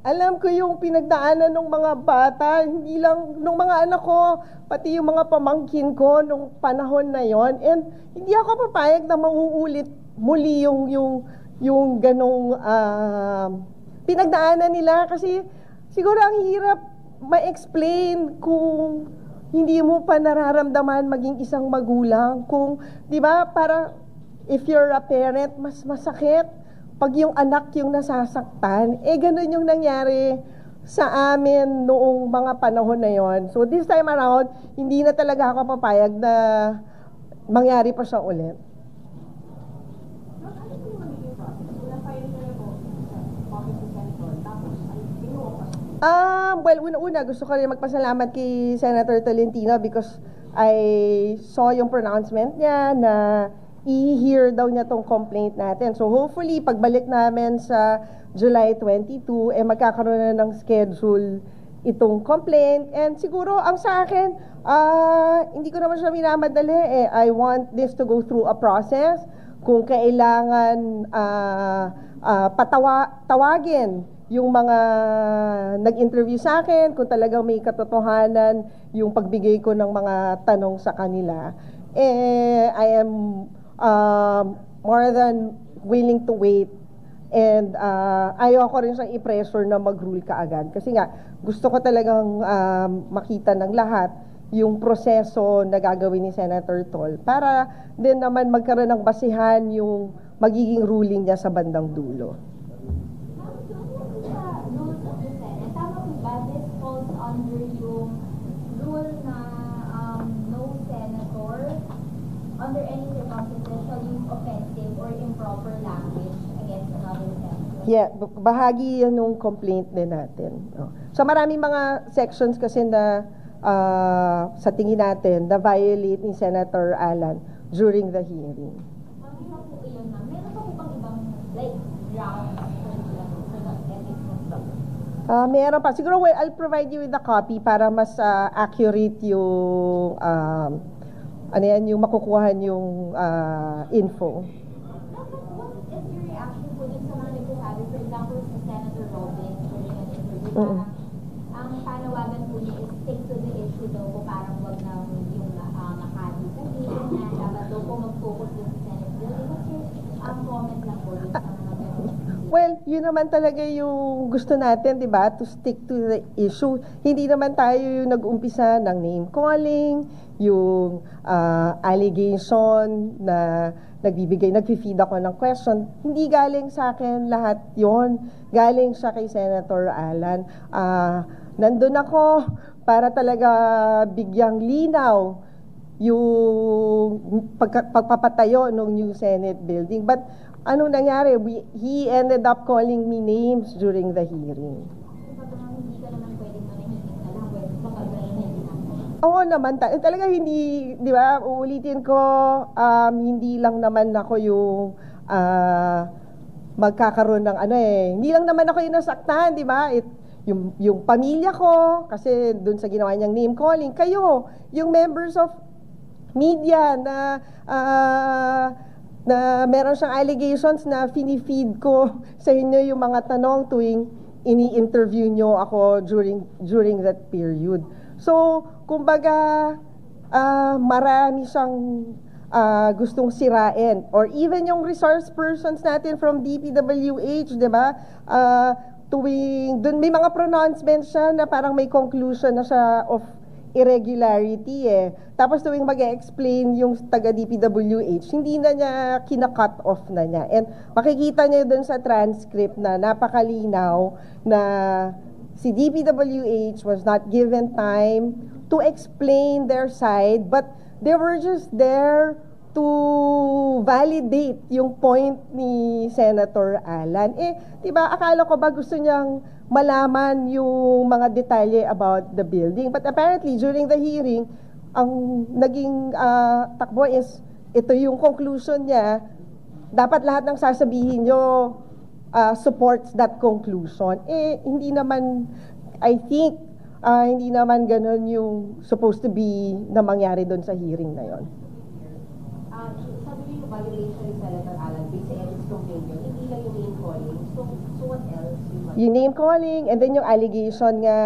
alam ko yung pinagdaanan ng mga bata, hindi lang nung mga anak ko, pati yung mga pamangkin ko nung panahon na yon. And hindi ako papayag na mauulit muli yung ganong pinagdaanan nila kasi siguro ang hirap ma-explain kung hindi mo pa nararamdaman maging isang magulang. Kung, di ba, para if you're a parent, mas masakit pag yung anak yung nasasaktan. Eh, ganun yung nangyari sa amin noong mga panahon na yon. So, this time around, hindi na talaga ako papayag na mangyari pa siya ulit. Well, una-una, gusto ko rin magpasalamat kay Senator Tolentino because I saw yung pronouncement niya na i-hear daw niya tong complaint natin. So hopefully, pagbalik namin sa July 22, magkakaroon na ng schedule itong complaint. And siguro, ang sa akin, hindi ko naman siya minamadali. I want this to go through a process. Kung kailangan tawagin yung mga nag-interview sa akin, kung talagang may katotohanan yung pagbigay ko ng mga tanong sa kanila, I am more than willing to wait. And ayoko rin siyang i-pressure na mag-rule kaagad. Kasi nga, gusto ko talagang makita ng lahat yung proseso na gagawin ni Senator Tol para din naman magkaroon ng basihan yung magiging ruling niya sa bandang dulo. Under yung rule na no senator under any circumstances shall use offensive or improper language against another senator. Yeah, bahagi yan ng complaint din natin. So maraming mga sections kasi na sa tingin natin na violate ni Senator Alan during the hearing. Meron po iyon na. Meron pa po bang ibang like grounds for the ethics of Meron pa. Siguro, well, I'll provide you with a copy para mas accurate yung, yung makukuha yung info. What is your reaction po dun sa mga nagsasabi, for example, sa Senator Robin during an interview, parang ang panawagan po niya is stick to the issue daw po, parang wag na yung Makati sabihin na dapat daw po mag-focus dun sa Senate bill. What's your comment lang po dun sa mga Well, yun naman talaga yung gusto natin, di ba? To stick to the issue. Hindi naman tayo yung nag-umpisa ng name calling, yung allegation na nag-feed ako ng question. Hindi galing sa akin lahat yon. Galing siya kay Senator Alan. Nandun ako para talaga bigyang linaw yung pagpapatayo ng new Senate building. But ano nangyari? He ended up calling me names during the hearing. Hindi ka naman pwedeng manahimik na lang, baka ganyan na. Oo naman, talaga hindi, di ba, uulitin ko, hindi lang naman ako yung magkakaroon ng hindi lang naman ako yung nasaktan, di ba? Yung pamilya ko, kasi dun sa ginawa niyang name calling, kayo, yung members of media na meron siyang allegations na finifeed ko sa inyo yung mga tanong tuwing ini-interview nyo ako during that period. So, kumbaga, marami siyang gustong sirain. Or even yung resource persons natin from DPWH, di ba? Dun may mga pronouncements siya na parang may conclusion na siya of irregularity Tapos tuwing mag-explain yung taga-DPWH, hindi na niya kina-cut off na niya. And makikita niyo dun sa transcript na napakalinaw na si DPWH was not given time to explain their side, but they were just there to validate yung point ni Senator Alan. Diba, akala ko ba gusto niyang malaman yung mga detalye about the building. But apparently, during the hearing, ang naging takbo is, ito yung conclusion niya, dapat lahat ng sasabihin nyo supports that conclusion. Hindi naman, I think, hindi naman ganun yung supposed to be na mangyari doon sa hearing na yon. yung name calling, and then yung allegation nga,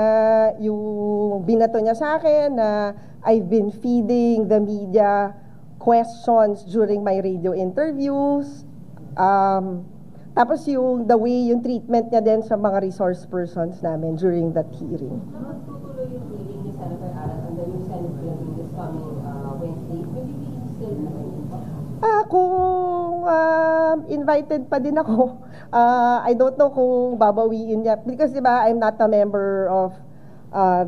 yung binato niya sa akin na I've been feeding the media questions during my radio interviews. Tapos yung the way, yung treatment niya din sa mga resource persons namin during that hearing. Magtutuloy yung hearing ni Senator Alan on the new Senate building this coming Wednesday. Will you be still Kung invited pa din ako, I don't know kung babawiin niya. Because diba, I'm not a member of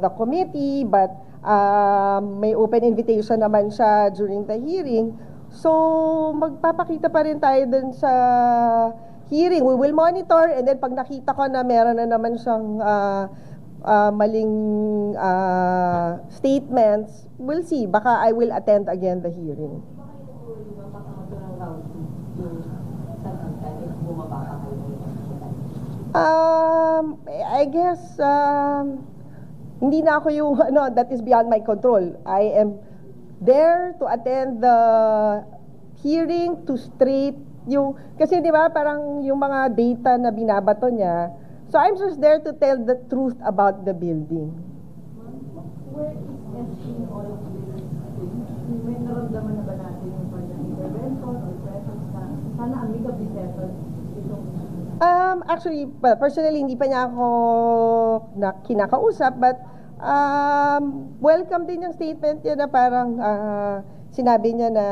the committee, but may open invitation naman siya during the hearing. So, magpapakita pa rin tayo dun sa hearing. We will monitor, and then pag nakita ko na meron na naman siyang maling statements, we'll see. Baka I will attend again the hearing. I guess hindi na ako yung that is beyond my control. I am there to attend the hearing to straight yung kasi di ba parang yung mga data na binabato niya. So I'm just there to tell the truth about the building. Where is SC in all of this? May naramdaman na ba natin yung parang intervention or presence na sana amicably settled itong Actually, personally, hindi pa niya ako kinakausap, but welcome din yung statement niya na parang sinabi niya na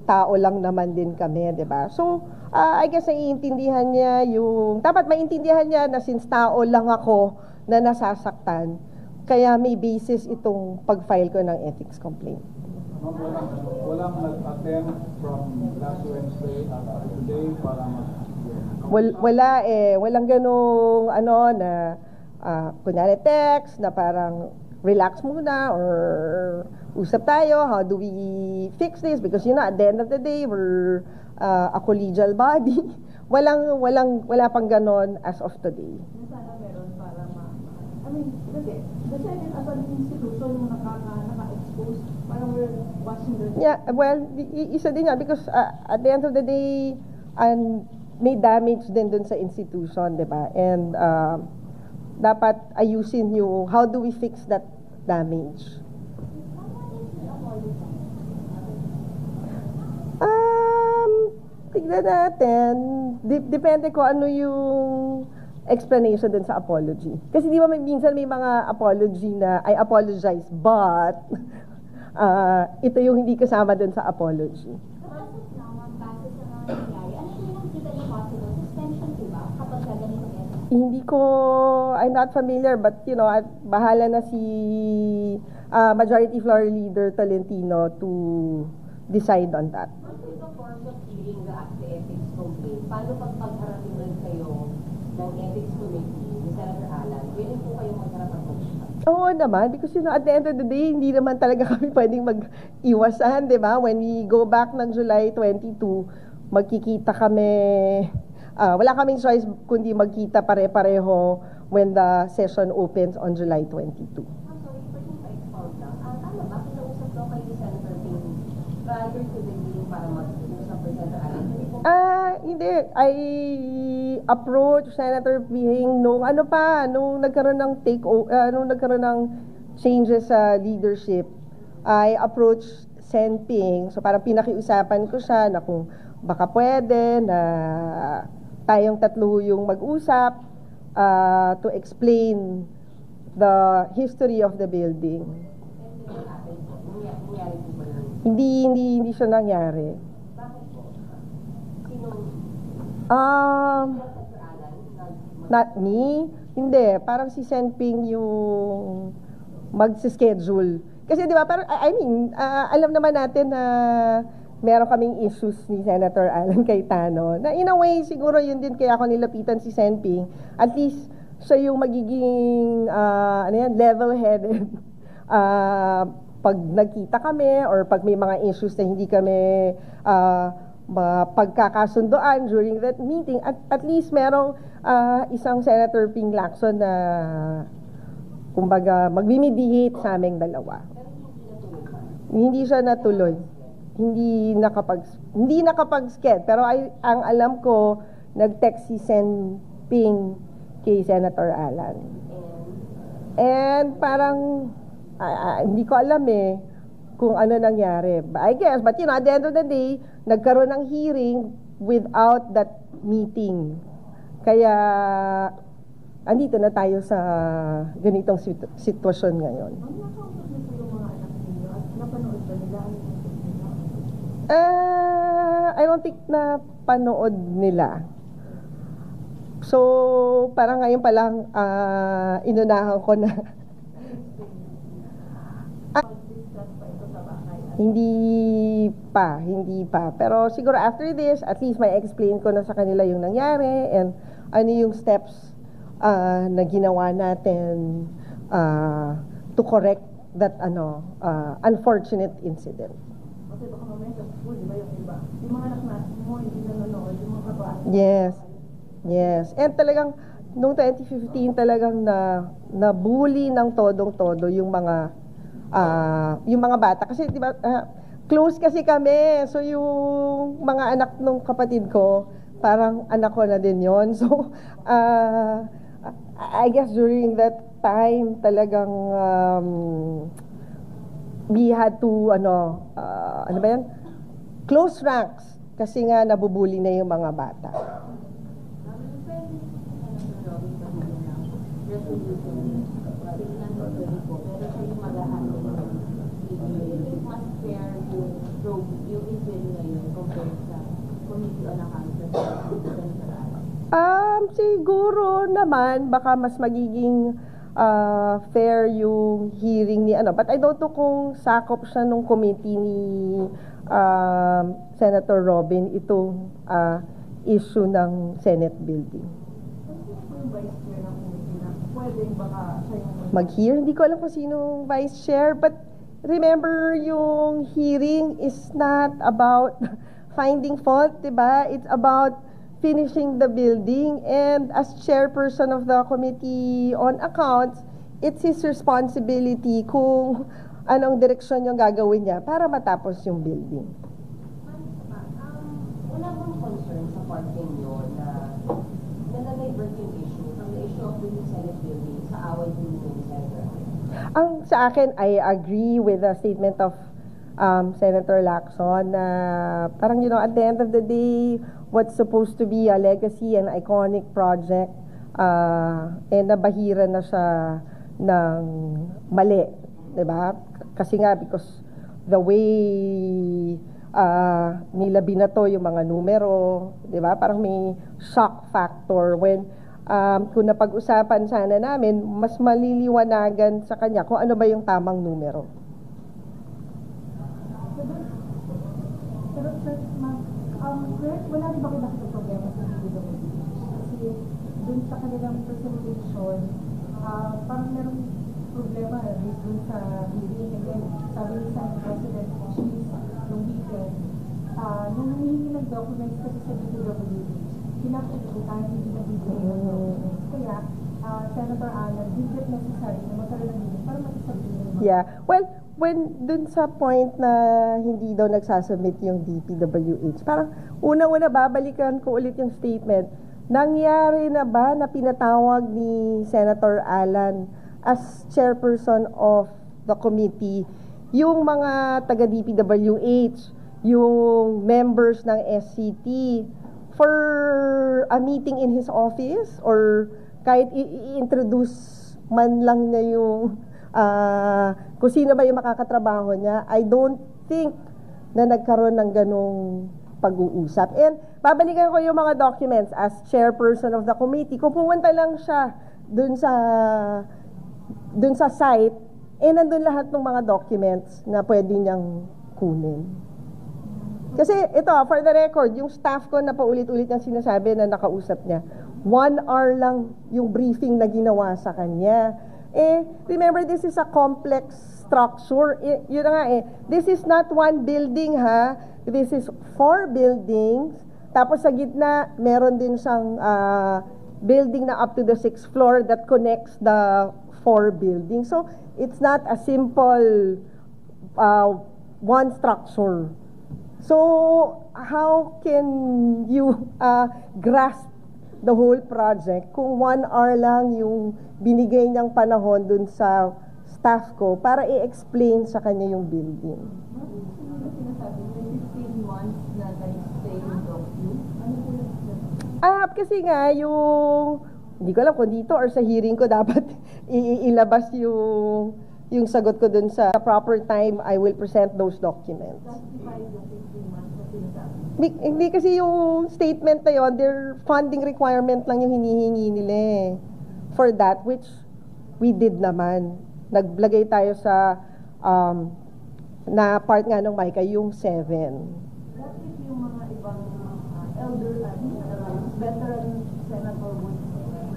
tao lang naman din kami, di ba? So, I guess naiintindihan niya yung, dapat maintindihan niya na since tao lang ako na nasasaktan, kaya may basis itong pag-file ko ng ethics complaint. Walang nag-attend from last Wednesday at today para Wala walang ganong na kunyari text na parang relax muna or usap tayo, how do we fix this? Because at the end of the day, we're a collegial body. Wala pang ganon as of today. sana meron para kasi the Senate as an institution yung naka-expose, parang we're watching the Yeah, well, isa din nga because at the end of the day, may damage din dun sa institution, di ba? And dapat ayusin yung how do we fix that damage. Tignan natin. Depende ko ano yung explanation dun sa apology. Kasi di ba minsan may mga apology na I apologize, but ito yung hindi kasama dun sa apology. Hindi ko, I'm not familiar, but bahala na si Majority Floor Leader Tolentino to decide on that. In the form of hearing the ethics complaint, paano pag-harating rin kayo ng ethics committee ni Senator Alan? Pwede po kayong magharap at mag-shot? Oo naman, because at the end of the day, hindi naman talaga kami pwedeng mag-iwasan, di ba? When we go back ng July 22, magkikita kami, wala kaming choice kundi magkita pare-pareho when the session opens on July 22. I'm sorry, pwede pa expound lang. Tama ba, kinausap daw kayo ni Senator Ping prior to the meeting para mag-usap kay Senator Alan? Hindi. I approached Senator Ping nung nagkaroon ng nung nagkaroon ng changes sa leadership. I approached Sen Ping. So parang pinakiusapan ko siya na kung baka pwede na tayong tatlo yung mag-usap to explain the history of the building. Hindi siya nangyari. Not me. Hindi, parang si Sen Ping yung mag-schedule. Kasi di ba, parang, alam naman natin na meron kaming issues ni Senator Alan Cayetano. Na in a way, siguro yun din kaya ako nilapitan si Sen Ping. At least, siya yung magiging, level-headed. Pag nagkita kami or pag may mga issues na hindi kami pagkakasundoan during that meeting, at least merong isang Senator Ping Lacson na kumbaga magmi-mediate sa aming dalawa. Hindi siya natuloy. Hindi nakapag-sked. Pero ang alam ko, nag-text si Sen Ping kay Senator Alan. And And parang, hindi ko alam kung ano nangyari. I guess, but you know, at the end of the day, nagkaroon ng hearing without that meeting. Kaya, andito na tayo sa ganitong sitwasyon ngayon. Ano nakausap niyo po yung mga anak ninyo at napanood ba nila ang nila? I don't think na panood nila. So, parang ngayon pa lang, inunahan ko na. Discuss pa ito sa bahay. Hindi pa. Pero siguro after this, at least may explain ko na sa kanila yung nangyari and ano yung steps na ginawa natin to correct that unfortunate incident. Kasi baka mamaya sa school, di ba yung iba? Yung mga anak na mo, hindi nanonood, yung mga kabataan. Yes. And talagang, noong 2015, talagang na-bully ng todong-todo yung mga bata. Kasi, di ba, close kasi kami. So, yung mga anak ng kapatid ko, parang anak ko na din yon. So, I guess during that time, talagang we had to, ano ba yan? Close ranks. Kasi nga, nabubuli na yung mga bata. Siguro naman, baka mas magiging fair yung hearing ni but I don't know kung sakop siya nung committee ni Senator Robin itong issue ng Senate building. Ano po yung vice chair ng committee na pwedeng baka siya yung Mag-hear, hindi ko alam kung sino vice chair, but remember yung hearing is not about finding fault, diba? It's about finishing the building, and as chairperson of the Committee on Accounts, it's his responsibility kung anong direksyon yung gagawin niya para matapos yung building. wala bang concern sa part ninyo na na-divert yung issue from the issue of the Senate building sa away din yung Senator? Ang sa akin, I agree with the statement of Senator Lacson na parang, at the end of the day, what's supposed to be a legacy and iconic project, nabahira na siya ng mali, diba? Kasi nga, because the way nila binato yung mga numero, diba? Parang may shock factor when kung napag-usapan sana namin, mas maliliwanagan sa kanya kung ano ba yung tamang numero. Pero first, ma'am, wala rin ba kayo nakita problema sa DPWH? Kasi dun sa kanilang presentation, parang merong problema based dun sa hearing. And then, sabi ni Senate President Cheese nung weekend, nung humihingi ng documents kasi sa DPWH, kinakalimutan hindi na bibigay ng documents. Kaya, Senator Alan, is it necessary na magkaroon ng hearing para matisabi nila? Yeah. Well, when dun sa point na hindi daw nagsasubmit yung DPWH, parang unang-una babalikan ko ulit yung statement. Nangyari na ba na pinatawag ni Senator Alan as chairperson of the committee yung mga taga-DPWH, yung members ng SCT for a meeting in his office or kahit i-introduce man lang niya yung kung sino ba yung makakatrabaho niya, I don't think na nagkaroon ng ganong pag-uusap. And babalikan ko yung mga documents as chairperson of the committee. Kung pumunta lang siya dun sa site, nandun lahat ng mga documents na pwede niyang kunin. Kasi ito, for the record, yung staff ko na paulit-ulit yung sinasabi na nakausap niya, 1 hour lang yung briefing na ginawa sa kanya. Remember, this is a complex structure. Yun na nga this is not one building ha. This is 4 buildings. Tapos sa gitna, meron din siyang building na up to the 6th floor that connects the 4 buildings. So, it's not a simple one structure. So, how can you grasp the whole project kung 1 hour lang yung binigay niyang panahon dun sa staff ko para i-explain sa kanya yung building. Ano sinasabi? May 15 months na nag-stay yung docu. Ano po yung Kasi nga, hindi ko alam kung dito or sa hearing ko dapat ilabas yung sagot ko dun sa proper time, I will present those documents. justify yung 15 months na sinasabi? Hindi kasi yung statement na yun, their funding requirement lang yung hinihingi nila eh. For that, which we did naman. Naglagay tayo sa, na part nga ng MICA, yung 7. What if yung mga ibang elder, veteran senator would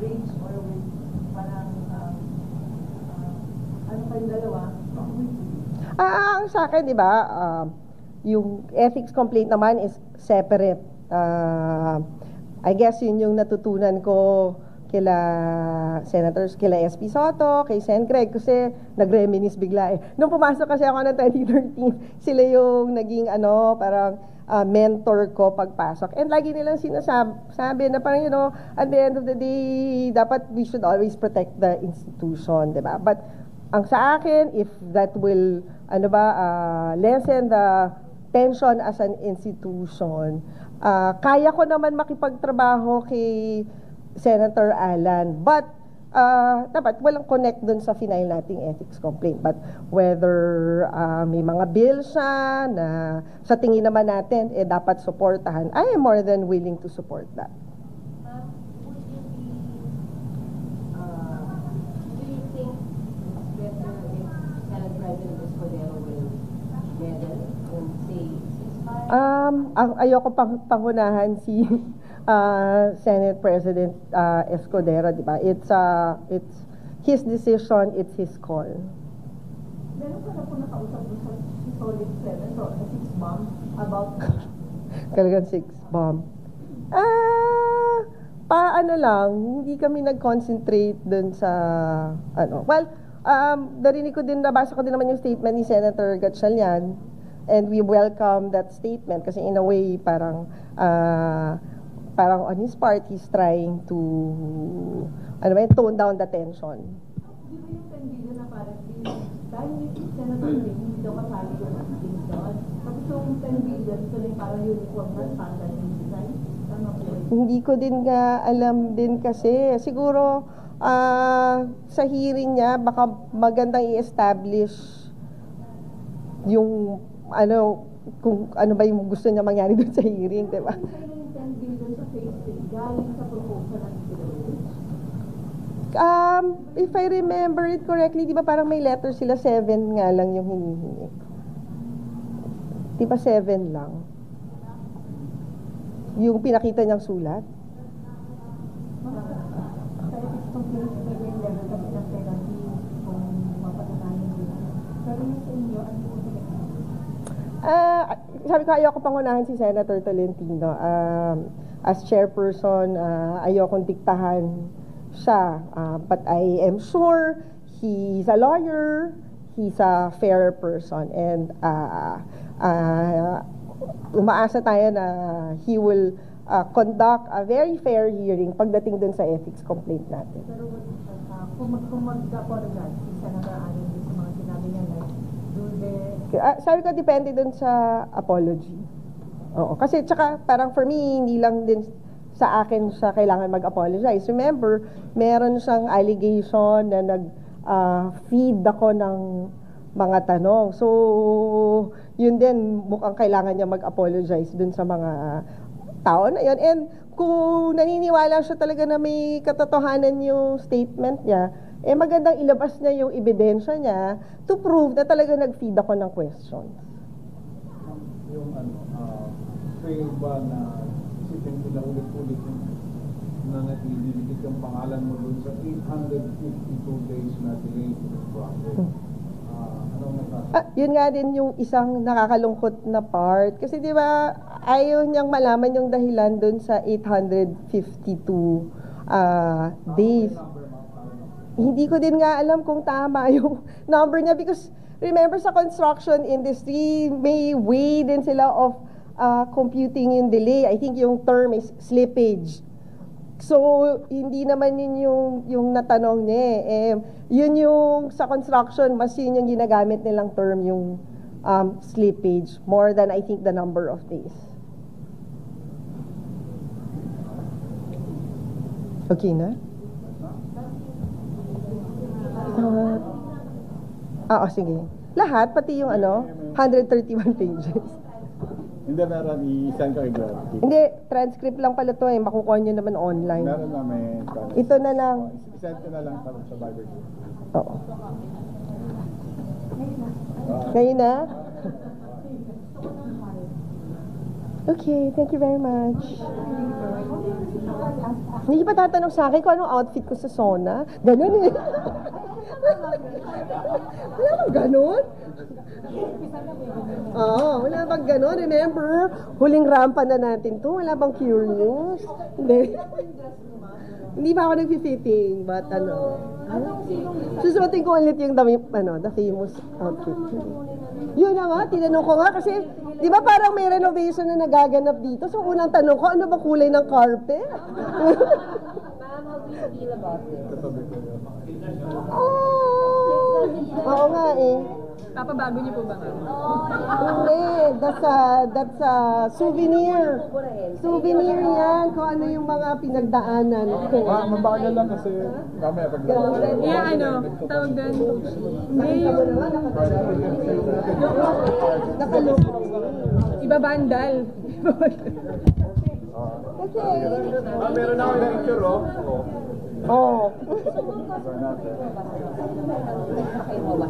bridge or with parang, ano kayong dalawa? Ang sa akin, di ba, yung ethics complaint naman is separate. I guess yun yung natutunan ko kila senators, kila SP Soto, kay Sen Greg, kasi nag-reminisce bigla eh. Nung pumasok kasi ako ng 2013, sila yung naging parang mentor ko pagpasok. And lagi nilang sinasabi na parang, at the end of the day, dapat we should always protect the institution, di ba? But ang sa akin, if that will, lessen the tension as an institution, kaya ko naman makipagtrabaho kay Senator Alan. But, dapat walang connect dun sa final nating ethics complaint. But whether may mga bills siya na sa tingin naman natin, dapat supportahan, I am more than willing to support that. Would you be, do you think it's better if Senate President Escudero will meddle and say ceasefire? Ayoko pangunahan si Senate President Escudero, di ba? It's his decision, it's his call. Meron pa na po nakausap doon sa Solid 7, so 6 bomb, about Kalagang 6 bomb. Paano lang, hindi kami nag-concentrate dun sa, Well, narinig ko din, nabasa ko din naman yung statement ni Senator Gatchalian, and we welcome that statement kasi in a way, parang on his part, he's trying to, tone down the tension. Di ba yung 10 billion na parang dahil yung Senator Ring, hindi daw kasali yung things doon. Tapos yung 10 billion, ito lang parang uniform na standard yung design. Tama po yun? Hindi ko din nga alam din kasi. Siguro, sa hearing niya, baka magandang i-establish yung, kung ano ba yung gusto niya mangyari doon sa hearing, di ba? Kaya yung 10 billion sa phase 3, galing sa proposal ng Philippines. If I remember it correctly, di ba parang may letter sila, 7 nga lang yung hinihingi. Di ba 7 lang? Yung pinakita niyang sulat? Sa ethics complaint, pwede yung level kasi ng penalty kung mapatanayan din. Pero yung sa inyo, ano po Sabi ko, ayoko pangunahan si Senator Tolentino. As chairperson, ayokong diktahan siya. But I am sure he's a lawyer, he's a fair person, and umaasa tayo na he will conduct a very fair hearing pagdating dun sa ethics complaint natin. Pero kung mag-apologize si Senator Allen sa mga sinabi niya, like, do the Sabi ko, depende dun sa apology. Oo. Kasi, tsaka, parang for me, hindi lang din sa akin siya kailangan mag-apologize. Remember, meron siyang allegation na nag-feed ako ng mga tanong. So, yun din, mukhang kailangan niya mag-apologize dun sa mga tao na yun. And kung naniniwala siya talaga na may katotohanan yung statement niya, magandang ilabas niya yung ebidensya niya to prove na talaga nag-feed ako ng questions. Yung fail ba na isipin ko na ulit-ulit na natidilikit yung pangalan mo dun sa 852 days na delay to the project. Anong nagkakaroon? Yun nga din yung isang nakakalungkot na part. Kasi di ba ayaw niyang malaman yung dahilan dun sa 852 days. Hindi ko din nga alam kung tama yung number niya because remember sa construction industry, may way din sila of computing yung delay. I think yung term is slippage. So, hindi naman yun yung natanong niya eh. Yun yung sa construction, mas yun yung ginagamit nilang term, yung slippage, more than I think the number of days. Okay na? Sige. Lahat, pati yung 131 pages. Hindi, meron. I-send ko kay Glenn. Hindi, transcript lang pala to eh. Makukuha nyo naman online. Meron na may... Ito na lang. I-send ko na lang sa Viber. Oo. Ngayon na? Okay, thank you very much. Hindi pa tatanong sa akin kung anong outfit ko sa sauna. Ganon eh. Wala bang ganon? Wala bang ganon? Remember, huling rampa na natin to. Wala bang curious? Hindi. Hindi pa ako nag-fitting, but susuotin ko ulit yung the famous outfit. Yun na nga, tinanong ko nga kasi, di ba parang may renovation na nagaganap dito? So unang tanong ko, ano ba kulay ng carpet? Ma'am, how do you feel about this? Oo nga eh. Papabago niyo po ba nga? Hindi, that's a souvenir. Souvenir yan, kung ano yung mga pinagdaanan ko. Mabagal lang kasi mamaya pag Tawag doon. Nakalok. Iba bandal. Okay. meron na ako yung picture, Oh. Kayo mo ba?